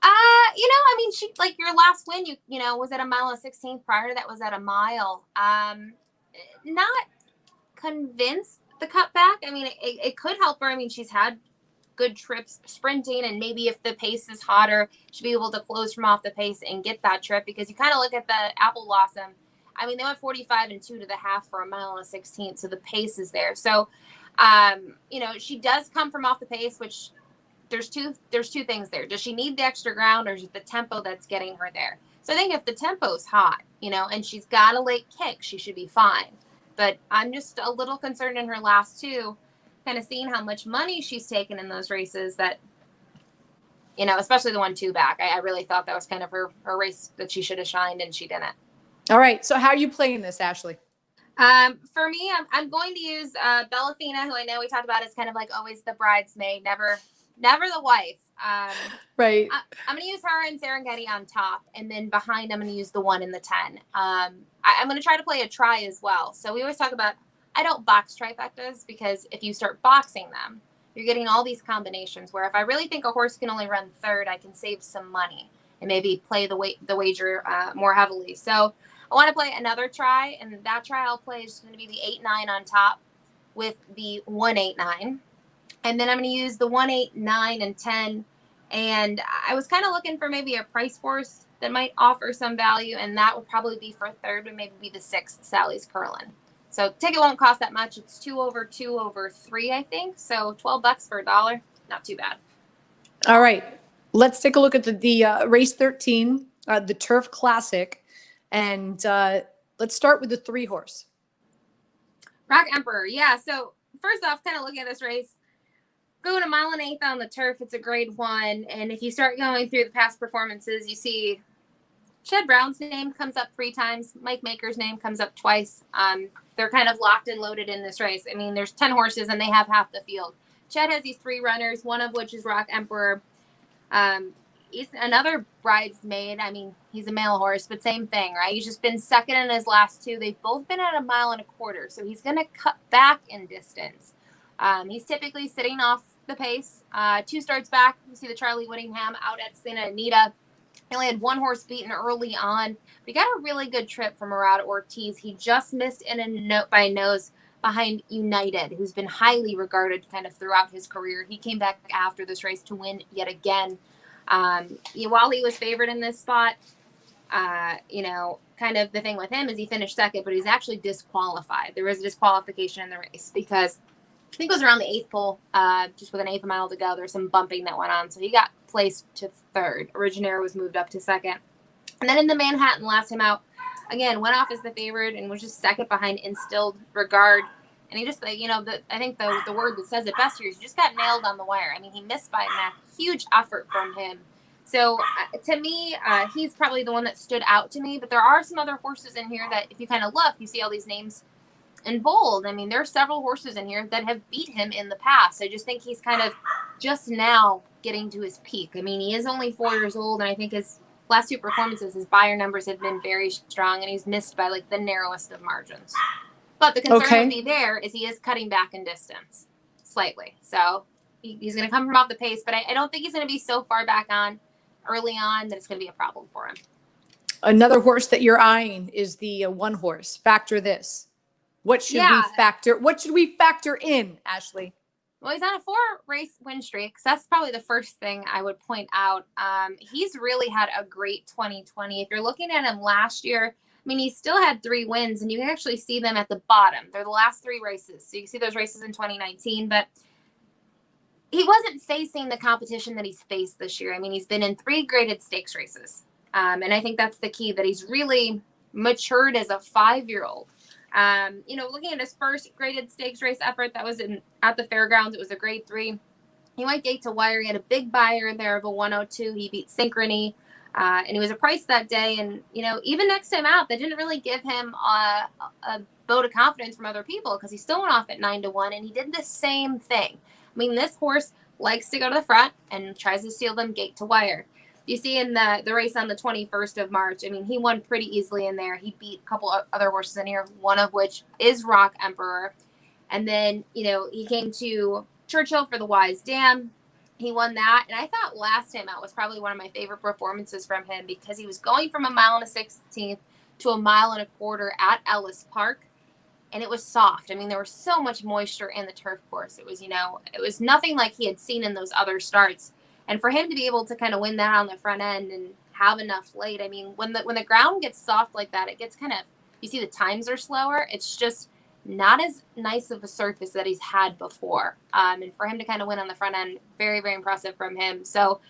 I mean, she, like, your last win, you know, was at 1 mile and 16. Prior to that was at a mile. Not convinced the cutback. I mean, it could help her. I mean, she's had good trips sprinting, and maybe if the pace is hotter, she'll be able to close from off the pace and get that trip, because you kind of look at the Apple Blossom. I mean, they went 45 and 2 to the half for 1 mile and a 16, so the pace is there. So, you know, she does come from off the pace, which there's two things there. Does she need the extra ground, or is it the tempo that's getting her there? So I think if the tempo's hot, you know, and she's got a late kick, she should be fine. But I'm just a little concerned in her last 2, kind of seeing how much money she's taken in those races that, you know, especially the 1-2 back. I really thought that was kind of her race that she should have shined, and she didn't. All right. So how are you playing this, Ashley? For me, I'm going to use Bellafina, who I know we talked about is kind of like always the bridesmaid, never the wife. Right. I'm going to use her and Serengeti on top, and then behind I'm going to use the 1 and the 10. I'm going to try to play a try as well. So we always talk about, I don't box trifectas, because if you start boxing them, you're getting all these combinations where if I really think a horse can only run third, I can save some money and maybe play the wager more heavily. So I want to play another try, and that try I'll play is going to be the 8-9 on top with the 1-8-9. And then I'm going to use the 1-8-9 and 10. And I was kind of looking for maybe a price horse that might offer some value, and that would probably be for third, would maybe be the 6, Sally's Curlin. So ticket won't cost that much. It's 2 over 2 over 3, I think. So $12 for $1. Not too bad. All right. Let's take a look at the race 13, the Turf Classic. And let's start with the 3 horse. Rock Emperor. Yeah. So first off, kind of looking at this race, going 1 mile and 1/8 on the turf, it's a grade 1. And if you start going through the past performances, you see Shed Brown's name comes up 3 times. Mike Maker's name comes up twice. They're kind of locked and loaded in this race. I mean, there's 10 horses and they have half the field. Ched has these 3 runners, one of which is Rock Emperor. He's another bridesmaid. I mean, he's a male horse, but same thing, right? He's just been second in his last 2. They've both been at 1.25 miles, so he's going to cut back in distance. He's typically sitting off the pace. 2 starts back, you see the Charlie Whittingham out at Santa Anita. He only had one horse beaten early on. We got a really good trip from Murad Ortiz. He just missed in a note by a nose behind United, who's been highly regarded kind of throughout his career. He came back after this race to win yet again. While he was favored in this spot, kind of the thing with him is he finished second, but he's actually disqualified. There was a disqualification in the race because I think it was around the 8th pole, just with an 1/8 mile to go. There was some bumping that went on, so he got placed to 3rd. Originaire was moved up to 2nd. And then in the Manhattan, last time out, again, went off as the favorite and was just 2nd behind Instilled Regard. And he just, I think the word that says it best here is he just got nailed on the wire. I mean, he missed by a huge effort from him. So to me, he's probably the one that stood out to me. But there are some other horses in here that if you kind of look, you see all these names in bold. I mean, there are several horses in here that have beat him in the past. I just think he's kind of just now getting to his peak. I mean, he is only 4 years old, and I think his last 2 performances, his Beyer numbers have been very strong, and he's missed by like the narrowest of margins. But the concern with me there is he is cutting back in distance slightly. So he's going to come from off the pace, but I don't think he's going to be so far back on early on that it's going to be a problem for him. Another horse that you're eyeing is the one horse. Factor this. What should we factor in, Ashley? Well, he's on a 4-race win streak. So that's probably the first thing I would point out. He's really had a great 2020. If you're looking at him last year, I mean, he still had 3 wins, and you can actually see them at the bottom. They're the last 3 races. So you can see those races in 2019, but he wasn't facing the competition that he's faced this year. I mean, he's been in 3 graded stakes races. And I think that's the key, that he's really matured as a 5-year-old. Looking at his first graded stakes race effort, that was at the fairgrounds. It was a grade 3. He went gate to wire. He had a big Beyer in there of a 102. He beat Synchrony, and he was a price that day. And, even next time out, that didn't really give him a vote of confidence from other people, because he still went off at 9-1, and he did the same thing. I mean, this horse likes to go to the front and tries to steal them gate to wire. You see in the race on the 21st of March, I mean, he won pretty easily in there. He beat a couple of other horses in here, one of which is Rock Emperor. And then, he came to Churchill for the Wise Dam. He won that. And I thought last time out was probably one of my favorite performances from him, because he was going from 1 1/16 to 1 1/4 at Ellis Park. And it was soft. I mean, there was so much moisture in the turf course. It was, it was nothing like he had seen in those other starts. And for him to be able to kind of win that on the front end and have enough late, I mean, when the ground gets soft like that, it gets kind of, you see the times are slower. It's just not as nice of a surface that he's had before. And for him to kind of win on the front end, very, very impressive from him. So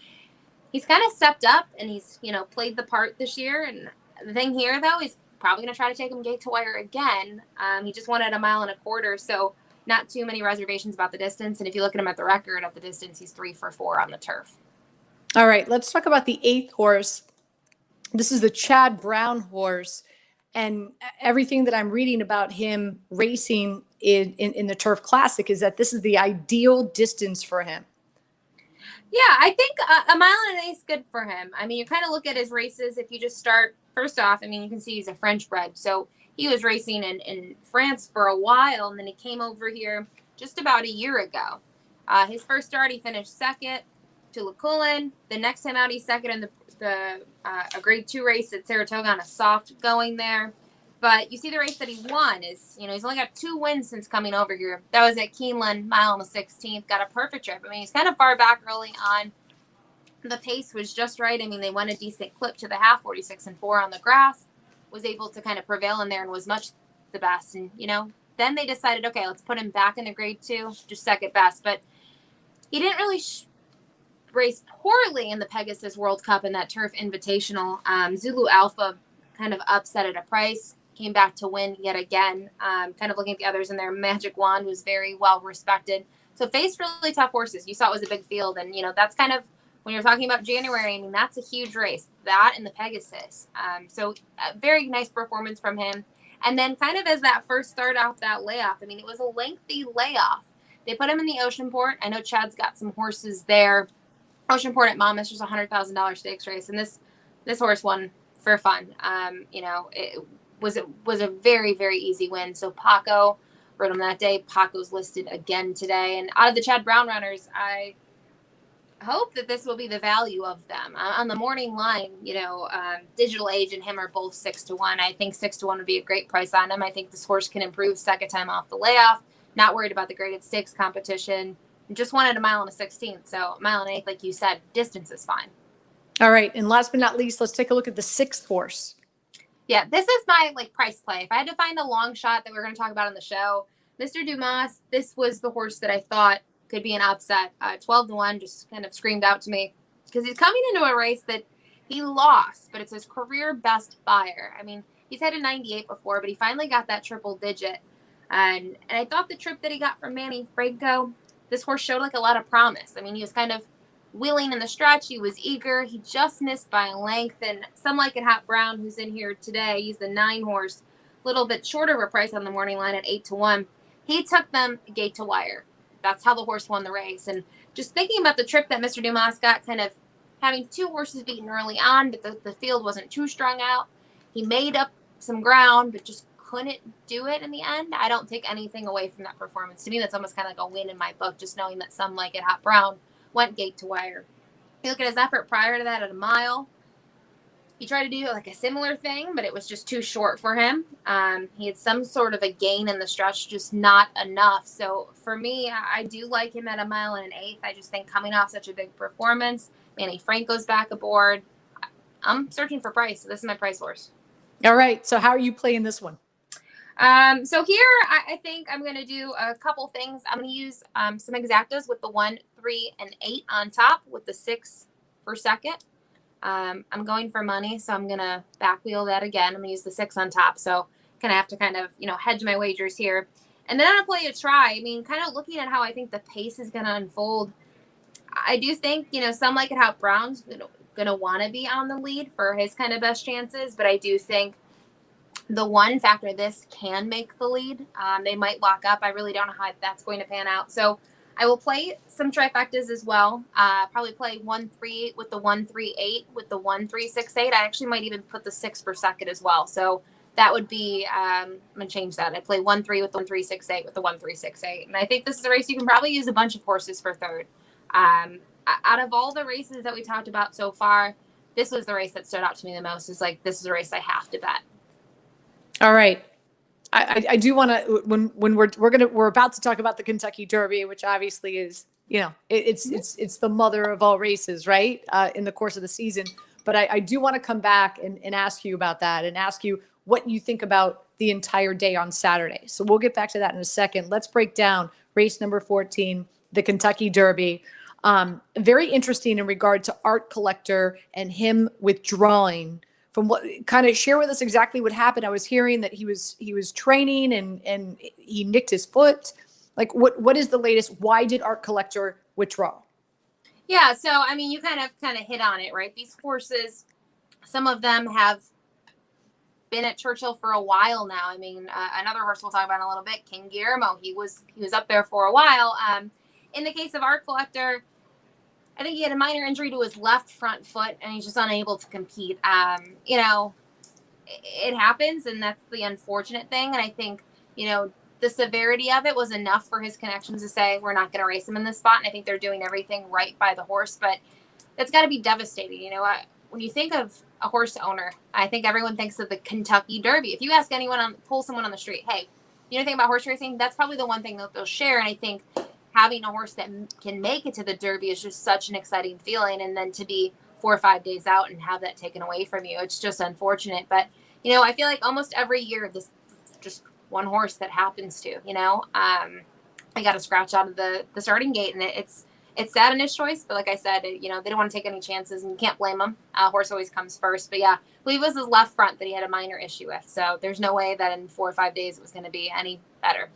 he's kind of stepped up, and he's, played the part this year. And the thing here, though, he's probably going to try to take him gate to wire again. He just won at 1 1/4. So not too many reservations about the distance. And if you look at him at the record at the distance, he's 3 for 4 on the turf. All right, let's talk about the 8th horse. This is the Chad Brown horse. And everything that I'm reading about him racing in the Turf Classic is that this is the ideal distance for him. Yeah, I think 1 1/8 is good for him. I mean, you kind of look at his races. If you just start, first off, I mean, you can see he's a French bred. So he was racing in France for a while, and then he came over here just about a year ago. His first start, he finished 2nd to Lucullen. The next time out, he's 2nd in a grade 2 race at Saratoga on a soft going there. But you see the race that he won is, he's only got 2 wins since coming over here. That was at Keeneland, 1 1/16. Got a perfect trip. I mean, he's kind of far back early on. The pace was just right. I mean, they won a decent clip to the half, 46-4 on the grass. Was able to kind of prevail in there and was much the best. And, then they decided, okay, let's put him back in the grade 2, just 2nd best. But he didn't really race poorly in the Pegasus World Cup in that Turf Invitational. Zulu Alpha kind of upset at a price, came back to win yet again. Kind of looking at the others in there, Magic Wand was very well respected. So faced really tough horses. You saw it was a big field. And, that's kind of, when you're talking about January, I mean, that's a huge race. That and the Pegasus. So a very nice performance from him. And then kind of as that first start off that layoff, I mean, it was a lengthy layoff. They put him in the Oceanport. I know Chad's got some horses there. Oceanport at Monmouth was a $100,000 stakes race. And this horse won for fun. It was a very, very easy win. So Paco rode him that day. Paco's listed again today. And out of the Chad Brown runners, hope that this will be the value of them. On the morning line, Digital Age and him are both 6-1. I think 6-1 would be a great price on him. I think this horse can improve second time off the layoff. Not worried about the graded stakes competition. Just wanted a mile and a 16th. So a mile and an eighth, like you said, distance is fine. All right. And last but not least, let's take a look at the sixth horse. Yeah, this is my price play. If I had to find a long shot that we're going to talk about on the show, Mr. Dumas, this was the horse that I thought could be an upset. 12-1 just kind of screamed out to me because he's coming into a race that he lost, but it's his career best buyer. I mean, he's had a 98 before, but he finally got that triple digit. And I thought the trip that he got from Manny Franco, this horse showed a lot of promise. I mean, he was kind of wheeling in the stretch. He was eager. He just missed by a length. And Some Like It Hot Brown, who's in here today, he's the 9 horse, a little bit shorter of a price on the morning line at 8-1. He took them gate to wire. That's how the horse won the race. And just thinking about the trip that Mr. Dumas got, kind of having 2 horses beaten early on, but the field wasn't too strung out. He made up some ground, but just couldn't do it in the end. I don't take anything away from that performance. To me, that's almost kind of like a win in my book, just knowing that Some Like It Hot Brown went gate to wire. You look at his effort prior to that at a mile. He tried to do a similar thing, but it was just too short for him. He had some sort of a gain in the stretch, just not enough. So for me, I do like him at a mile and an eighth. I just think coming off such a big performance, Manny Franco's back aboard. I'm searching for price. So this is my price horse. All right. So how are you playing this one? So here, I think I'm going to do a couple things. I'm going to use some exactas with the 1, 3, and 8 on top with the 6 for second. I'm going for money, so I'm going to back wheel that again. I'm going to use the 6 on top. So kind of have to hedge my wagers here. And then I'm going to play a try. I mean, kind of looking at how I think the pace is going to unfold. I do think, Some Like It Hot Brown's going to want to be on the lead for his kind of best chances. But I do think the one factor, this can make the lead. They might lock up. I really don't know how that's going to pan out. So I will play some trifectas as well. Probably play 1-3 with the 1-3-8 with the 1-3-6-8. I actually might even put the 6 per second as well. So that would be, I'm going to change that. I play 1-3 with the 1-3-6-8 with the 1-3-6-8. And I think this is a race you can probably use a bunch of horses for third. Out of all the races that we talked about so far, this was the race that stood out to me the most. It's this is a race I have to bet. All right. I do want to, when we're about to talk about the Kentucky Derby, which obviously is, it's the mother of all races, right? In the course of the season. But I do want to come back and ask you about that and ask you what you think about the entire day on Saturday. So we'll get back to that in a second. Let's break down race number 14, the Kentucky Derby. Very interesting in regard to Art Collector and him withdrawing from what. Kind of share with us exactly what happened. I was hearing that he was training and he nicked his foot. What is the latest? Why did Art Collector withdraw? Yeah, so I mean, you kind of hit on it, right? These horses, some of them have been at Churchill for a while now. I mean, another horse we'll talk about in a little bit, King Guillermo. He was up there for a while. In the case of Art Collector, I think he had a minor injury to his left front foot, and he's just unable to compete. It happens, and that's the unfortunate thing. And I think, the severity of it was enough for his connections to say, we're not going to race him in this spot. And I think they're doing everything right by the horse, but that's got to be devastating. When you think of a horse owner, I think everyone thinks of the Kentucky Derby. If you ask pull someone on the street, hey, you know anything about horse racing? That's probably the one thing that they'll share. And I think having a horse that can make it to the Derby is just such an exciting feeling. And then to be 4 or 5 days out and have that taken away from you, it's just unfortunate. But, I feel like almost every year, this just one horse that happens to, I got a scratch out of the starting gate, and it's sad in his choice. But like I said, they don't want to take any chances, and you can't blame them. Horse always comes first. But yeah, I believe it was his left front that he had a minor issue with. So there's no way that in 4 or 5 days it was going to be any better.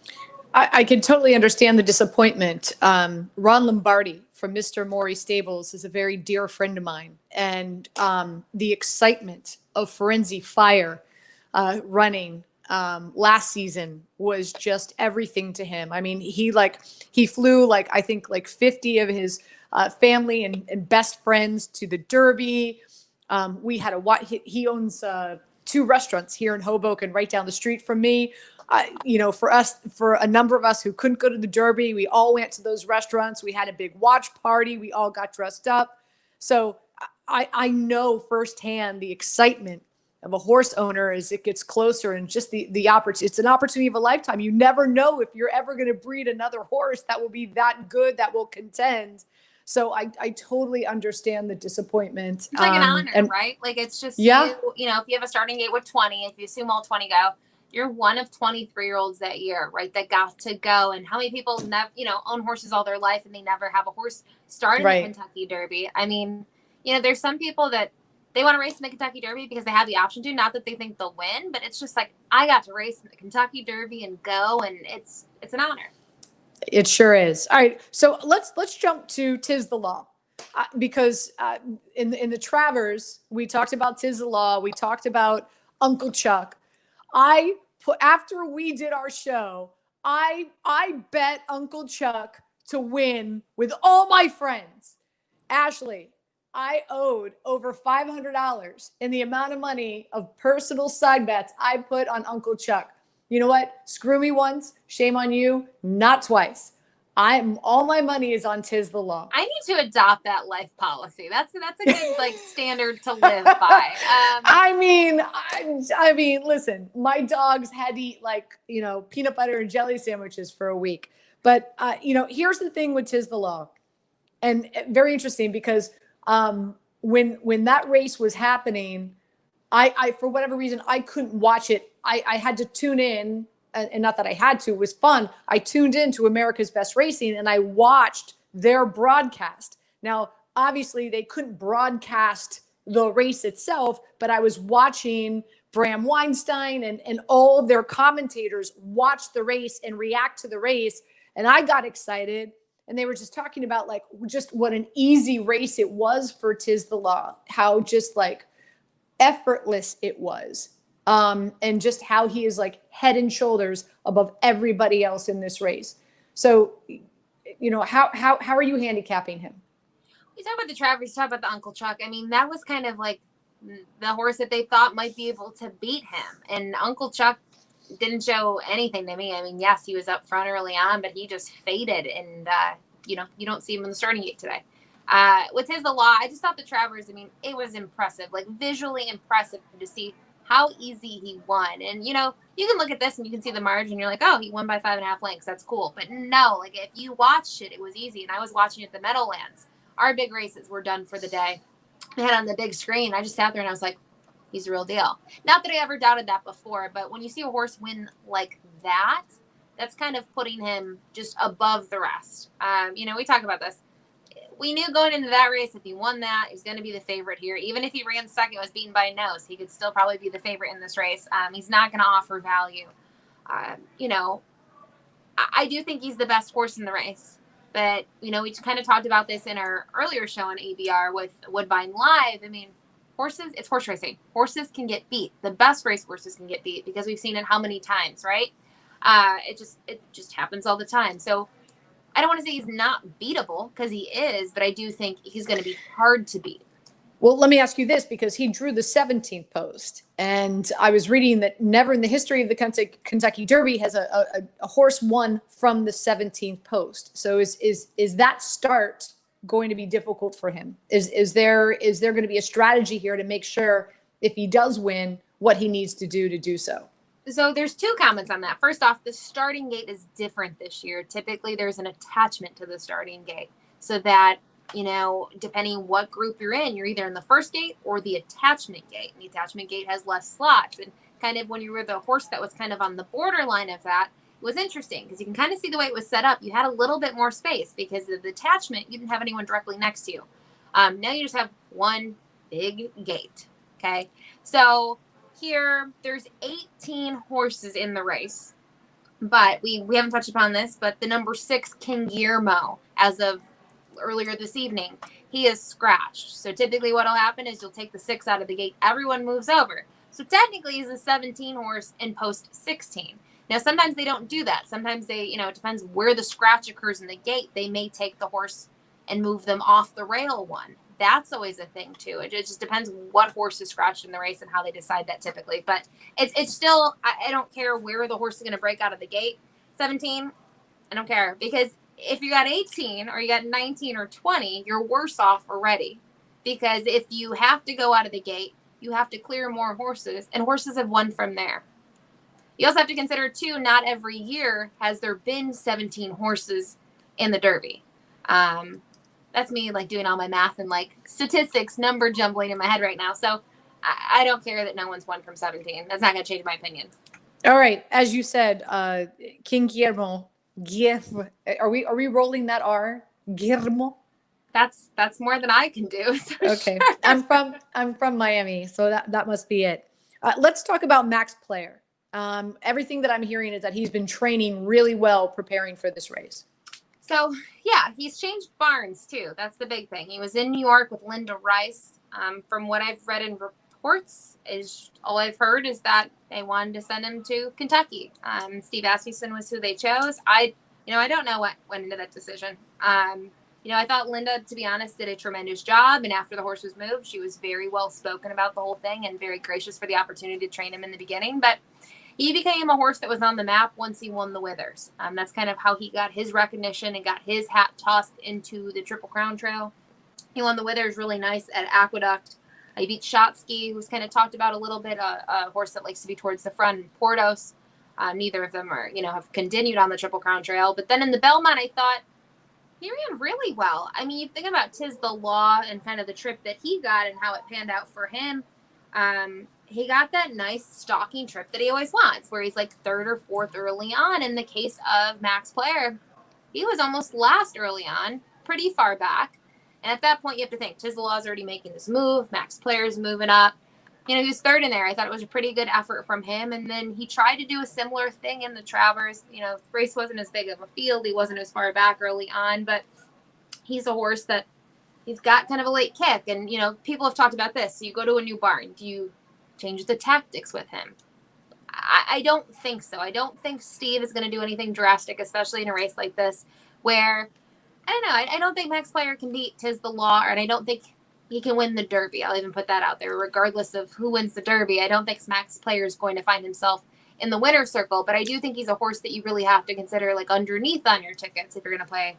I can totally understand the disappointment. Ron Lombardi from Mr. Maury Stables is a very dear friend of mine. And the excitement of Forenzi Fire running last season was just everything to him. I mean, he flew I think 50 of his family and best friends to the Derby. We had he owns 2 restaurants here in Hoboken, right down the street from me. for a number of us who couldn't go to the Derby, we all went to those restaurants. We had a big watch party. We all got dressed up. So I know firsthand the excitement of a horse owner as it gets closer, and just the opportunity. It's an opportunity of a lifetime. You never know if you're ever going to breed another horse that will be that good, that will contend. So I totally understand the disappointment. It's like an honor, right? Like it's just, yeah. you know, if you have a starting gate with 20, if you assume all 20 go, you're one of 23-year-olds that year, right? That got to go. And how many people own horses all their life and they never have a horse start in the Kentucky Derby? I mean, there's some people that they want to race in the Kentucky Derby because they have the option to, not that they think they'll win, but it's just like, I got to race in the Kentucky Derby and go, and it's an honor. It sure is. All right, so let's jump to Tiz the Law, because in the Travers we talked about Tiz the Law, we talked about Uncle Chuck. After we did our show, I bet Uncle Chuck to win with all my friends. Ashley, I owed over $500 in the amount of money of personal side bets I put on Uncle Chuck. You know what? Screw me once, shame on you, not twice. All my money is on Tiz the Law. I need to adopt that life policy. That's a good standard to live by. I mean, listen, my dogs had to eat peanut butter and jelly sandwiches for a week. But here's the thing with Tiz the Law, and very interesting because when that race was happening, I for whatever reason I couldn't watch it. I had to tune in, and not that I had to, it was fun. I tuned in to America's Best Racing and I watched their broadcast. Now, obviously they couldn't broadcast the race itself, but I was watching Bram Weinstein and all of their commentators watch the race and react to the race. And I got excited, and they were just talking about just what an easy race it was for Tiz the Law, how just effortless it was. And just how he is head and shoulders above everybody else in this race. So, how are you handicapping him? We talk about the Travers, talk about the Uncle Chuck. I mean, that was kind of the horse that they thought might be able to beat him. And Uncle Chuck didn't show anything to me. I mean, yes, he was up front early on, but he just faded. And, you don't see him in the starting gate today. With Tiz the Law, I just thought the Travers, I mean, it was impressive, visually impressive to see how easy he won. And, you can look at this and you can see the margin. You're like, oh, he won by 5.5 lengths. That's cool. But no, if you watched it, it was easy. And I was watching it at the Meadowlands. Our big races were done for the day. I had on the big screen. I just sat there and I was like, he's the real deal. Not that I ever doubted that before, but when you see a horse win like that, that's kind of putting him just above the rest. We talk about this. We knew going into that race, if he won that, he's going to be the favorite here. Even if he ran second, was beaten by a nose, he could still probably be the favorite in this race. He's not going to offer value. I do think he's the best horse in the race. But, we kind of talked about this in our earlier show on ABR with Woodbine Live. I mean, horses, it's horse racing. Horses can get beat. The best race horses can get beat because we've seen it how many times, right? It just happens all the time. So, I don't want to say he's not beatable because he is, but I do think he's going to be hard to beat. Well, let me ask you this, because he drew the 17th post, and I was reading that never in the history of the Kentucky Derby has a horse won from the 17th post. So is that start going to be difficult for him? Is there going to be a strategy here to make sure if he does win, what he needs to do so? So there's two comments on that. First off, the starting gate is different this year. Typically, there's an attachment to the starting gate so that, depending what group you're in, you're either in the first gate or the attachment gate. And the attachment gate has less slots. And kind of when you were the horse that was kind of on the borderline of that, it was interesting because you can kind of see the way it was set up. You had a little bit more space because of the attachment. You didn't have anyone directly next to you. Now you just have one big gate. Okay. So here, there's 18 horses in the race, but we haven't touched upon this, but the number 6, King Guillermo, as of earlier this evening, he is scratched. So typically what'll happen is you'll take the 6 out of the gate, everyone moves over. So technically he's a 17 horse in post 16. Now, sometimes they don't do that. Sometimes they, it depends where the scratch occurs in the gate. They may take the horse and move them off the rail one. that's always a thing too. It just depends what horse is scratched in the race and how they decide that typically. But it's still, I don't care where the horse is going to break out of the gate. 17, I don't care, because if you got 18 or you got 19 or 20, you're worse off already. Because if you have to go out of the gate, you have to clear more horses, and horses have won from there. You also have to consider, too, not every year has there been 17 horses in the Derby. That's me, like, doing all my math and, like, statistics, number jumbling in my head right now. So I don't care that no one's won from 17. That's not going to change my opinion. All right. As you said, King Guillermo. Are we rolling that R? Guillermo? That's more than I can do. So okay. Sure. I'm from Miami, so that must be it. Let's talk about Max Player. Everything that I'm hearing is that he's been training really well preparing for this race. So, yeah, he's changed barns, too. That's the big thing. He was in New York with Linda Rice. From what I've read in reports, all I've heard is that they wanted to send him to Kentucky. Steve Asmussen was who they chose. I don't know what went into that decision. I thought Linda, to be honest, did a tremendous job. And after the horse was moved, she was very well spoken about the whole thing and very gracious for the opportunity to train him in the beginning. But he became a horse that was on the map once he won the Withers. That's kind of how he got his recognition and got his hat tossed into the Triple Crown Trail. He won the Withers really nice at Aqueduct. He beat Shotsky, who's kind of talked about a little bit, a horse that likes to be towards the front, and Portos. Neither of them are, have continued on the Triple Crown Trail. But then in the Belmont, I thought he ran really well. I mean, you think about Tiz the Law and kind of the trip that he got and how it panned out for him. He got that nice stalking trip that he always wants, where he's like third or fourth early on. In the case of Max Player, he was almost last early on, pretty far back. And at that point, you have to think, Tiz the Law's already making this move. Max Player's moving up. He was third in there. I thought it was a pretty good effort from him. And then he tried to do a similar thing in the Travers. The race wasn't as big of a field. He wasn't as far back early on. But he's a horse that he's got kind of a late kick. And, people have talked about this. So you go to a new barn. Do you change the tactics with him? I don't think so. I don't think Steve is going to do anything drastic, especially in a race like this, where, I don't know, I don't think Max Player can beat Tiz the Law, and I don't think he can win the Derby. I'll even put that out there. Regardless of who wins the Derby, I don't think Max Player is going to find himself in the winner's circle, but I do think he's a horse that you really have to consider, like, underneath on your tickets if you're going to play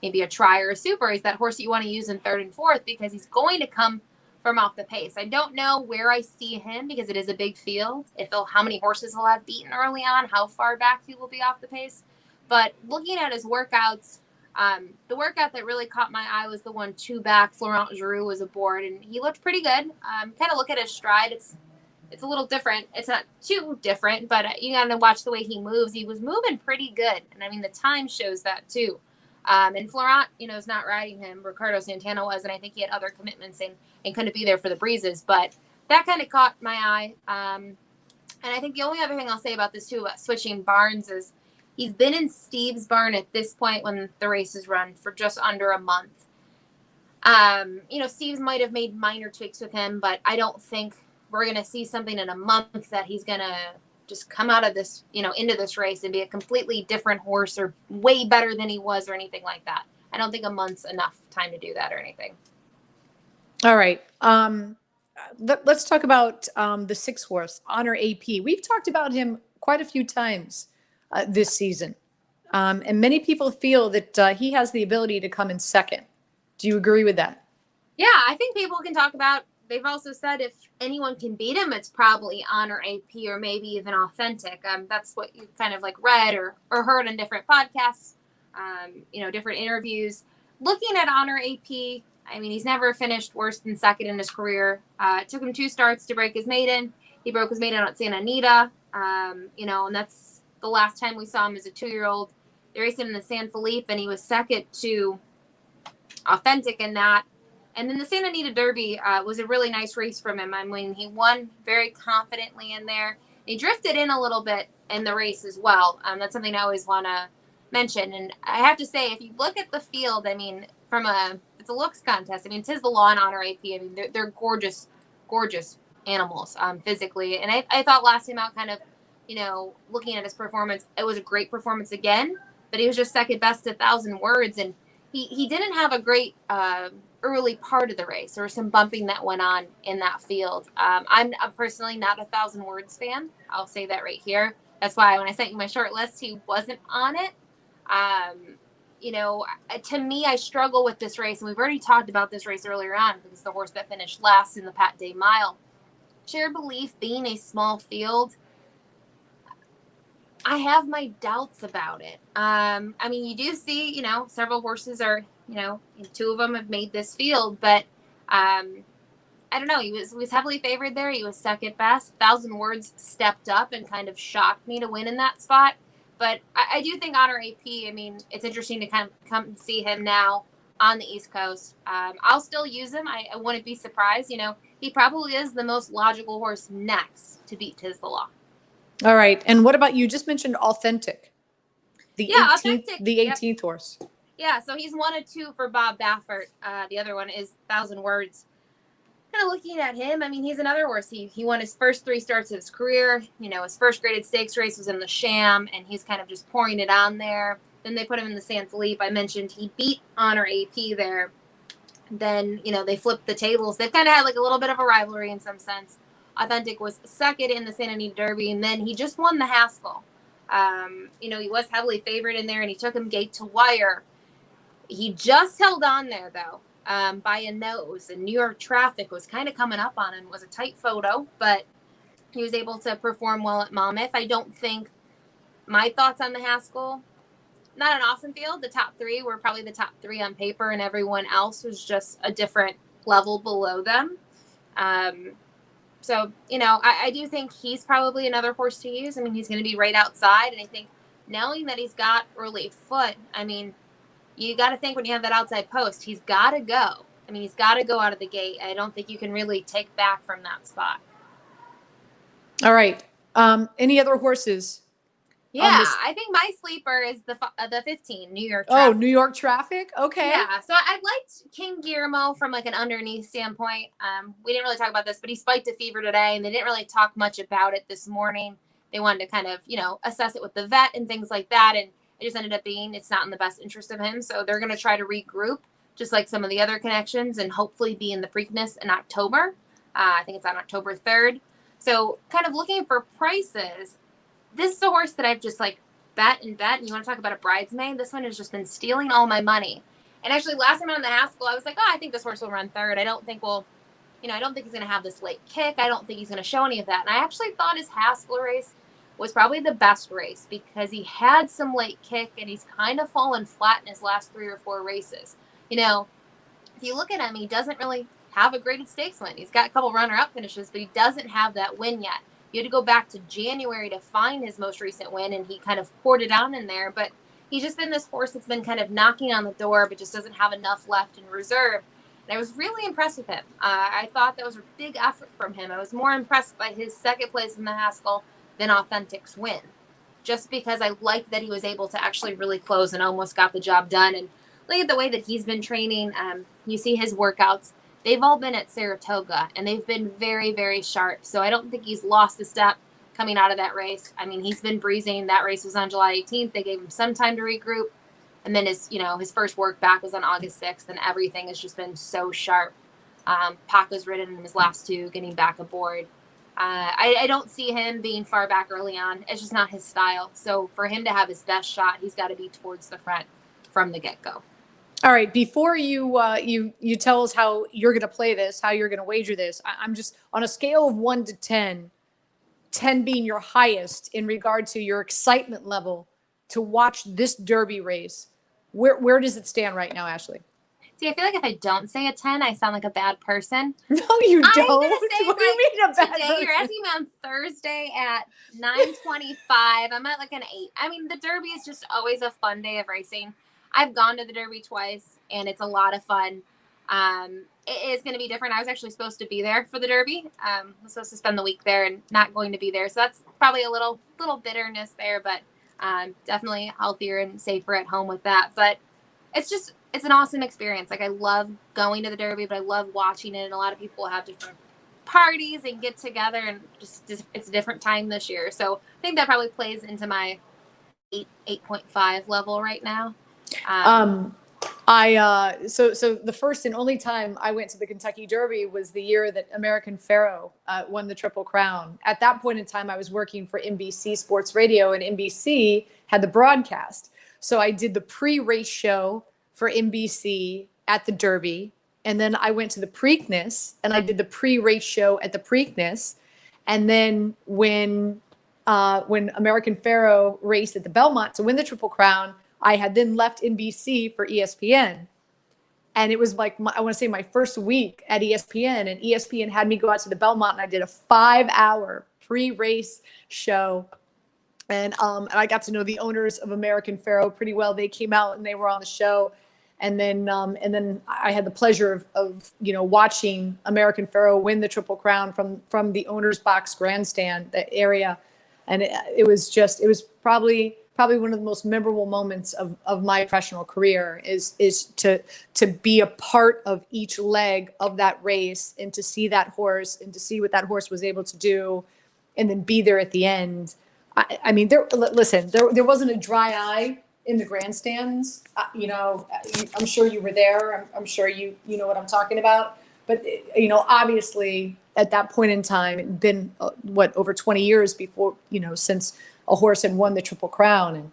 maybe a try or a super. He's that horse that you want to use in third and fourth because he's going to come from off the pace. I don't know where I see him because it is a big field. How many horses he'll have beaten early on, how far back he will be off the pace. But looking at his workouts, the workout that really caught my eye was the one 2 back. Florent Giroux was aboard, and he looked pretty good. Kind of look at his stride. It's a little different. It's not too different, but you got to watch the way he moves. He was moving pretty good, and I mean the time shows that too. And Florent, is not riding him. Ricardo Santana was, and I think he had other commitments and couldn't be there for the breezes. But that kind of caught my eye. And I think the only other thing I'll say about this too, about switching barns, is he's been in Steve's barn at this point when the race is run for just under a month. Steve's might have made minor tweaks with him, but I don't think we're going to see something in a month that he's going to just come out of this, into this race and be a completely different horse or way better than he was or anything like that. I don't think a month's enough time to do that or anything. All right. Let's talk about the 6 horse, Honor AP. We've talked about him quite a few times this season. And many people feel that he has the ability to come in second. Do you agree with that? Yeah, I think people can talk about, they've also said if anyone can beat him, it's probably Honor AP or maybe even Authentic. That's what you kind of like read or heard in different podcasts, different interviews. Looking at Honor AP, I mean, he's never finished worse than second in his career. It took him 2 starts to break his maiden. He broke his maiden at Santa Anita, and that's the last time we saw him as a 2-year-old. They raced him in the San Felipe, and he was second to Authentic in that. And then the Santa Anita Derby was a really nice race from him. I mean, he won very confidently in there. He drifted in a little bit in the race as well. That's something I always want to mention. And I have to say, if you look at the field, I mean, it's a looks contest. I mean, Tiz the Law and Honor AP. I mean, they're gorgeous, gorgeous animals physically. And I thought last time out, kind of, looking at his performance, it was a great performance again. But he was just second best 1,000 words, and he didn't have a great early part of the race. There was some bumping that went on in that field. I'm personally not a 1,000 Words fan. I'll say that right here. That's why when I sent you my short list, he wasn't on it. You know, to me, I struggle with this race, and we've already talked about this race earlier on because it's the horse that finished last in the Pat Day Mile. Shared Belief being a small field, I have my doubts about it. I mean, you do see, you know, several horses are, you know, 2 of them have made this field, but I don't know. He was heavily favored there. He was second best. 1,000 Words stepped up and kind of shocked me to win in that spot. But I do think Honor AP, I mean, it's interesting to kind of come see him now on the East Coast. I'll still use him. I wouldn't be surprised. You know, he probably is the most logical horse next to beat Tiz the Law. All right. And what about, you just mentioned Authentic, the 18th, Authentic. the 18th horse. Yeah, so he's 1 of 2 for Bob Baffert. The other one is 1,000 Words. Kind of looking at him, I mean, he's another horse. He won his first 3 starts of his career. You know, his first graded stakes race was in the Sham, and he's kind of just pouring it on there. Then they put him in the San Felipe. I mentioned he beat Honor AP there. Then, you know, they flipped the tables. They've kind of had like a little bit of a rivalry in some sense. Authentic was second in the Santa Anita Derby, and then he just won the Haskell. You know, he was heavily favored in there, and he took him gate to wire. He just held on there, though. By a nose, and New York traffic was kind of coming up on him. It was a tight photo, but he was able to perform well at Monmouth. I don't think my thoughts on the Haskell, not an awesome field. The top 3 were probably the top 3 on paper, and everyone else was just a different level below them. So, you know, I do think he's probably another horse to use. I mean, he's going to be right outside, and I think knowing that he's got early foot, I mean, you got to think when you have that outside post, he's got to go. I mean, he's got to go out of the gate. I don't think you can really take back from that spot. All right. Any other horses? Yeah, I think my sleeper is the 15, New York Traffic. Oh, New York Traffic? Okay. Yeah, so I liked King Guillermo from like an underneath standpoint. We didn't really talk about this, but he spiked a fever today, and they didn't really talk much about it this morning. They wanted to kind of, you know, assess it with the vet and things like that, and it just ended up being it's not in the best interest of him. So they're going to try to regroup, just like some of the other connections, and hopefully be in the Preakness in October. I think it's on October 3rd. So kind of looking for prices. This is a horse that I've just like bet. And you want to talk about a bridesmaid? This one has just been stealing all my money. And actually last time on the Haskell, I was like, oh, I think this horse will run 3rd. I don't think he's going to have this late kick. I don't think he's going to show any of that. And I actually thought his Haskell race was probably the best race because he had some late kick, and he's kind of fallen flat in his last 3 or 4 races. You know, if you look at him, he doesn't really have a graded stakes win. He's got a couple runner-up finishes, but he doesn't have that win yet. You had to go back to January to find his most recent win, and he kind of poured it on in there. But he's just been this horse that's been kind of knocking on the door, but just doesn't have enough left in reserve. And I was really impressed with him. I thought that was a big effort from him. I was more impressed by his second place in the Haskell than Authentic's win, just because I liked that he was able to actually really close and almost got the job done. And look at the way that he's been training. You see his workouts. They've all been at Saratoga, and they've been very, very sharp. So I don't think he's lost a step coming out of that race. I mean, he's been breezing. That race was on July 18th. They gave him some time to regroup. And then his first work back was on August 6th, and everything has just been so sharp. Paco's ridden in his last 2, getting back aboard. I don't see him being far back early on. It's just not his style. So for him to have his best shot, he's got to be towards the front from the get-go. All right. Before you tell us how you're going to play this, how you're going to wager this, I'm just on a scale of 1 to 10, 10 being your highest in regard to your excitement level to watch this Derby race. Where does it stand right now, Ashley? See, I feel like if I don't say a 10, I sound like a bad person. No, you don't. I'm gonna say, what do you mean a bad today, person? You're asking me on Thursday at 9:25. I'm at like an 8. I mean, the Derby is just always a fun day of racing. I've gone to the Derby twice, and it's a lot of fun. It is going to be different. I was actually supposed to be there for the Derby. I was supposed to spend the week there and not going to be there. So that's probably a little bitterness there, but definitely healthier and safer at home with that. But it's an awesome experience. Like, I love going to the Derby, but I love watching it. And a lot of people have different parties and get together, and just it's a different time this year. So I think that probably plays into my 8.5 level right now. So the first and only time I went to the Kentucky Derby was the year that American Pharoah won the Triple Crown. At that point in time, I was working for NBC Sports Radio, and NBC had the broadcast. So I did the pre-race show for NBC at the Derby, and then I went to the Preakness, and I did the pre-race show at the Preakness. And then when American Pharoah raced at the Belmont to win the Triple Crown, I had then left NBC for ESPN. And it was like, I want to say my first week at ESPN, and ESPN had me go out to the Belmont, and I did a 5-hour pre-race show. And I got to know the owners of American Pharoah pretty well. They came out and they were on the show. And then I had the pleasure of watching American Pharoah win the Triple Crown from the owner's box grandstand, that area. And it was probably one of the most memorable moments of my professional career is to be a part of each leg of that race, and to see that horse and to see what that horse was able to do, and then be there at the end. I mean, there wasn't a dry eye in the grandstands. I'm sure you were there. I'm sure you know what I'm talking about. But obviously at that point in time, it'd been over 20 years before, since a horse had won the Triple Crown, and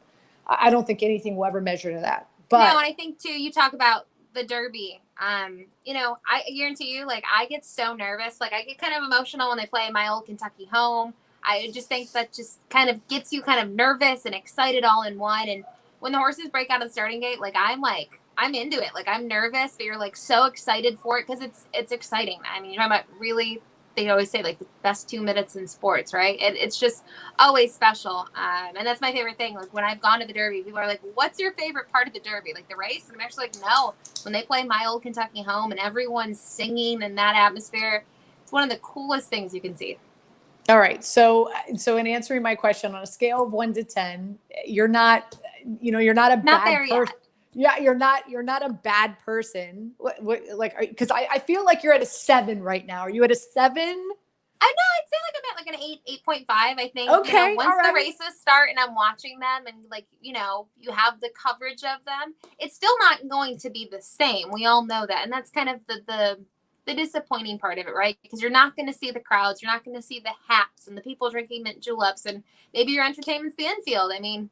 I don't think anything will ever measure to that. But no, and I think too, you talk about the Derby. I guarantee you, like, I get so nervous. Like, I get kind of emotional when they play my old Kentucky home. I just think that just kind of gets you kind of nervous and excited all in one. And when the horses break out of the starting gate, I'm into it. Like, I'm nervous, but you're like so excited for it because it's exciting. I mean, you're talking about really, they always say like the best 2 minutes in sports, right? It's just always special. And that's my favorite thing. Like, when I've gone to the Derby, people are like, what's your favorite part of the Derby? Like the race? And I'm actually like, no, when they play my old Kentucky home and everyone's singing in that atmosphere, it's one of the coolest things you can see. All right. So in answering my question, on a scale of 1 to 10, you're not a bad person. Yeah, you're not a bad person. Because I feel like you're at a 7 right now. Are you at a 7? I know. I'd say like I'm at like an 8.5. I think. Okay. Once the races start and I'm watching them, and you have the coverage of them, it's still not going to be the same. We all know that, and that's kind of the disappointing part of it, right? Because you're not going to see the crowds, you're not going to see the hats and the people drinking mint juleps, and maybe your entertainment's the infield. I mean,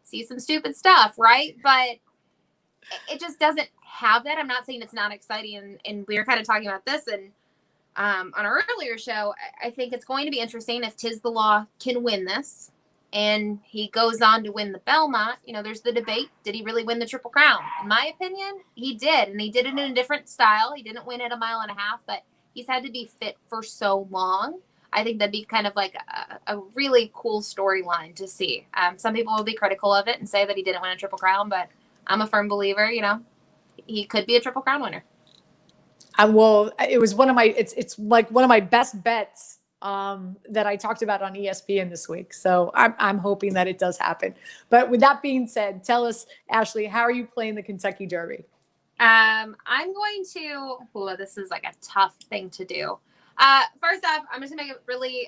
see some stupid stuff, right? But it just doesn't have that. I'm not saying it's not exciting, and we were kind of talking about this and on our earlier show. I think it's going to be interesting if Tiz the Law can win this, and he goes on to win the Belmont. There's the debate. Did he really win the Triple Crown? In my opinion, he did. And he did it in a different style. He didn't win at 1.5 miles, but he's had to be fit for so long. I think that'd be kind of like a really cool storyline to see. Some people will be critical of it and say that he didn't win a Triple Crown, but I'm a firm believer, he could be a Triple Crown winner. Well, it was it's like one of my best bets that I talked about on ESPN this week. So I'm hoping that it does happen. But with that being said, tell us, Ashley, how are you playing the Kentucky Derby? I'm going to, this is like a tough thing to do. First off, I'm just gonna make it really,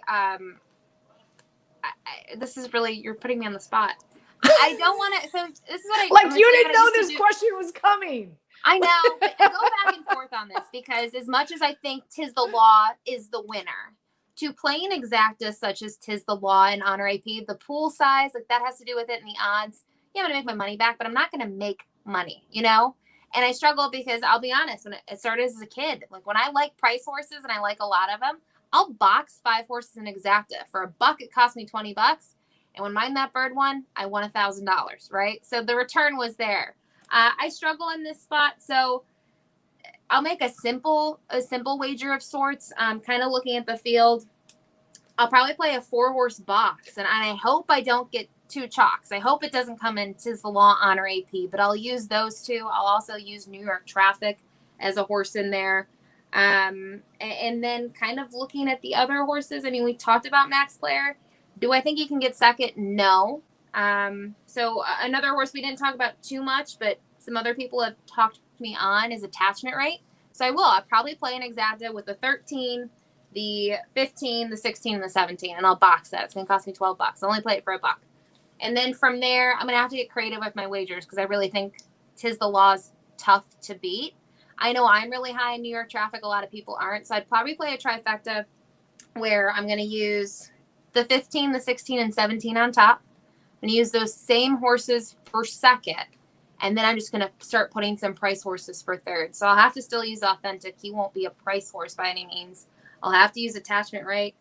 you're putting me on the spot. I don't want to, so this is what you didn't know this question was coming. I know, but I go back and forth on this because as much as I think Tiz the Law is the winner, to play an exacta such as Tiz the Law and Honor AP, the pool size, like that has to do with it and the odds. Yeah, I'm going to make my money back, but I'm not going to make money, And I struggle because I'll be honest, when it started as a kid, like when I like price horses and I like a lot of them, I'll box 5 horses in exacta. For $1, it cost me $20. And when Mind That Bird won, I won $1,000, right? So the return was there. I struggle in this spot, so I'll make a simple wager of sorts. Kind of looking at the field. I'll probably play a 4-horse box, and I hope I don't get 2 chalks. I hope it doesn't come in Tiz the Law, Honor AP, but I'll use those 2. I'll also use New York Traffic as a horse in there. And then kind of looking at the other horses. I mean, we talked about Max Clare. Do I think he can get second? No. So another horse we didn't talk about too much, but some other people have talked me on is Attachment Rate. So I'll probably play an exacta with the 13, the 15, the 16, and the 17, and I'll box that. It's going to cost me $12. I'll only play it for $1. And then from there, I'm going to have to get creative with my wagers because I really think Tiz the Law's tough to beat. I know I'm really high in New York traffic. A lot of people aren't. So I'd probably play a trifecta where I'm going to use the 15, the 16, and 17 on top. I'm going to use those same horses for second. And then I'm just going to start putting some price horses for third. So I'll have to still use Authentic. He won't be a price horse by any means. I'll have to use Attachment Right.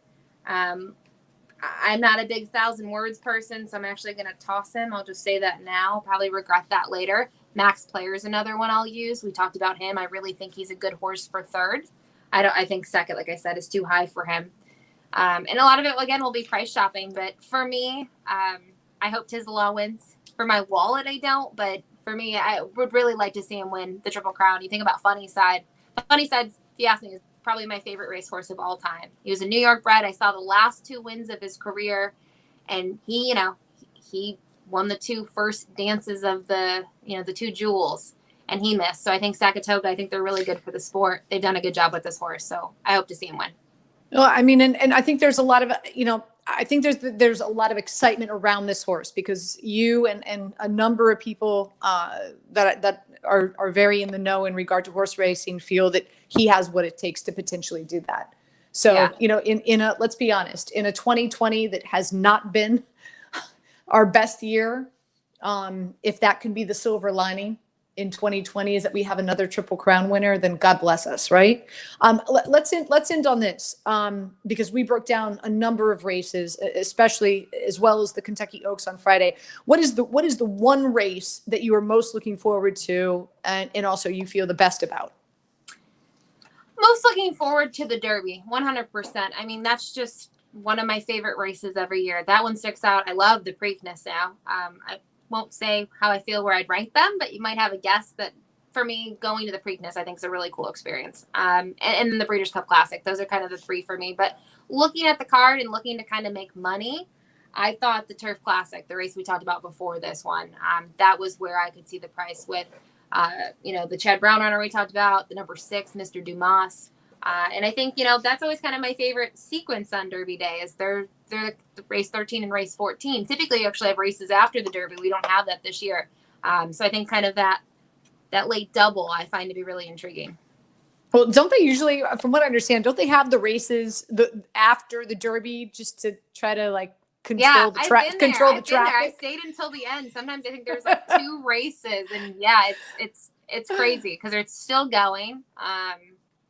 I'm not a big 1,000 words person, so I'm actually going to toss him. I'll just say that now. I'll probably regret that later. Max Player is another one I'll use. We talked about him. I really think he's a good horse for third. I think second, like I said, is too high for him. And a lot of it, again, will be price shopping. But for me, I hope Tizzalaw wins. For my wallet, I don't. But for me, I would really like to see him win the Triple Crown. You think about Funny Side. Funny Side, if you ask me, is probably my favorite racehorse of all time. He was a New York bred. I saw the last 2 wins of his career. And he won the 2 first dances of the 2 jewels. And he missed. So I think Sakatoga, I think they're really good for the sport. They've done a good job with this horse. So I hope to see him win. Well, I mean, and I think there's a lot of, I think there's a lot of excitement around this horse because you and a number of people that are very in the know in regard to horse racing feel that he has what it takes to potentially do that. So, yeah. Let's be honest, in a 2020 that has not been our best year, if that can be the silver lining in 2020 is that we have another Triple Crown winner, then God bless us, right? Let's end on this because we broke down a number of races, especially as well as the Kentucky Oaks on Friday. What is the one race that you are most looking forward to and also you feel the best about? Most looking forward to the Derby, 100%. I mean, that's just one of my favorite races every year. That one sticks out. I love the Preakness now. I won't say how I feel where I'd rank them, but you might have a guess that for me, going to the Preakness, I think is a really cool experience. And then the Breeders' Cup Classic. Those are kind of the 3 for me. But looking at the card and looking to kind of make money, I thought the Turf Classic, the race we talked about before this one, that was where I could see the price with, the Chad Brown runner we talked about, the number 6, Mr. Dumas. And I think, that's always kind of my favorite sequence on Derby Day is they're race 13 and race 14. Typically, you actually have races after the Derby. We don't have that this year. So I think kind of that late double I find to be really intriguing. Well, don't they usually, from what I understand, don't they have the races after the Derby just to try to control the traffic? I stayed until the end. Sometimes I think there's 2 races, and yeah, it's crazy because it's still going.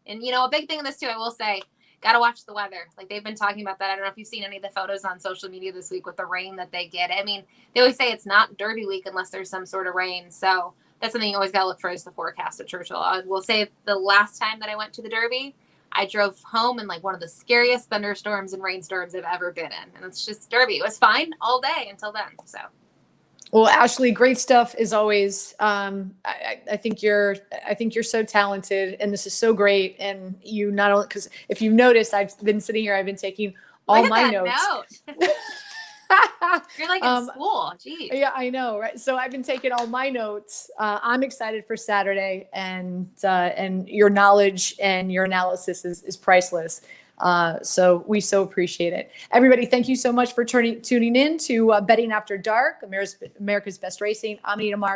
And, a big thing in this, too, I will say, got to watch the weather. They've been talking about that. I don't know if you've seen any of the photos on social media this week with the rain that they get. I mean, they always say it's not Derby week unless there's some sort of rain. So that's something you always got to look for is the forecast at Churchill. I will say the last time that I went to the Derby, I drove home in one of the scariest thunderstorms and rainstorms I've ever been in. And it's just Derby. It was fine all day until then. So. Well, Ashley, great stuff as always. I think you're so talented, and this is so great. And you not only because if you've noticed, I've been sitting here, I've been taking all my notes. You're in school. Jeez. Yeah, I know, right? So I've been taking all my notes. I'm excited for Saturday, and your knowledge and your analysis is priceless. So we so appreciate it. Everybody, thank you so much for tuning in to Betting After Dark, America's Best Racing. I'm Anita Marks.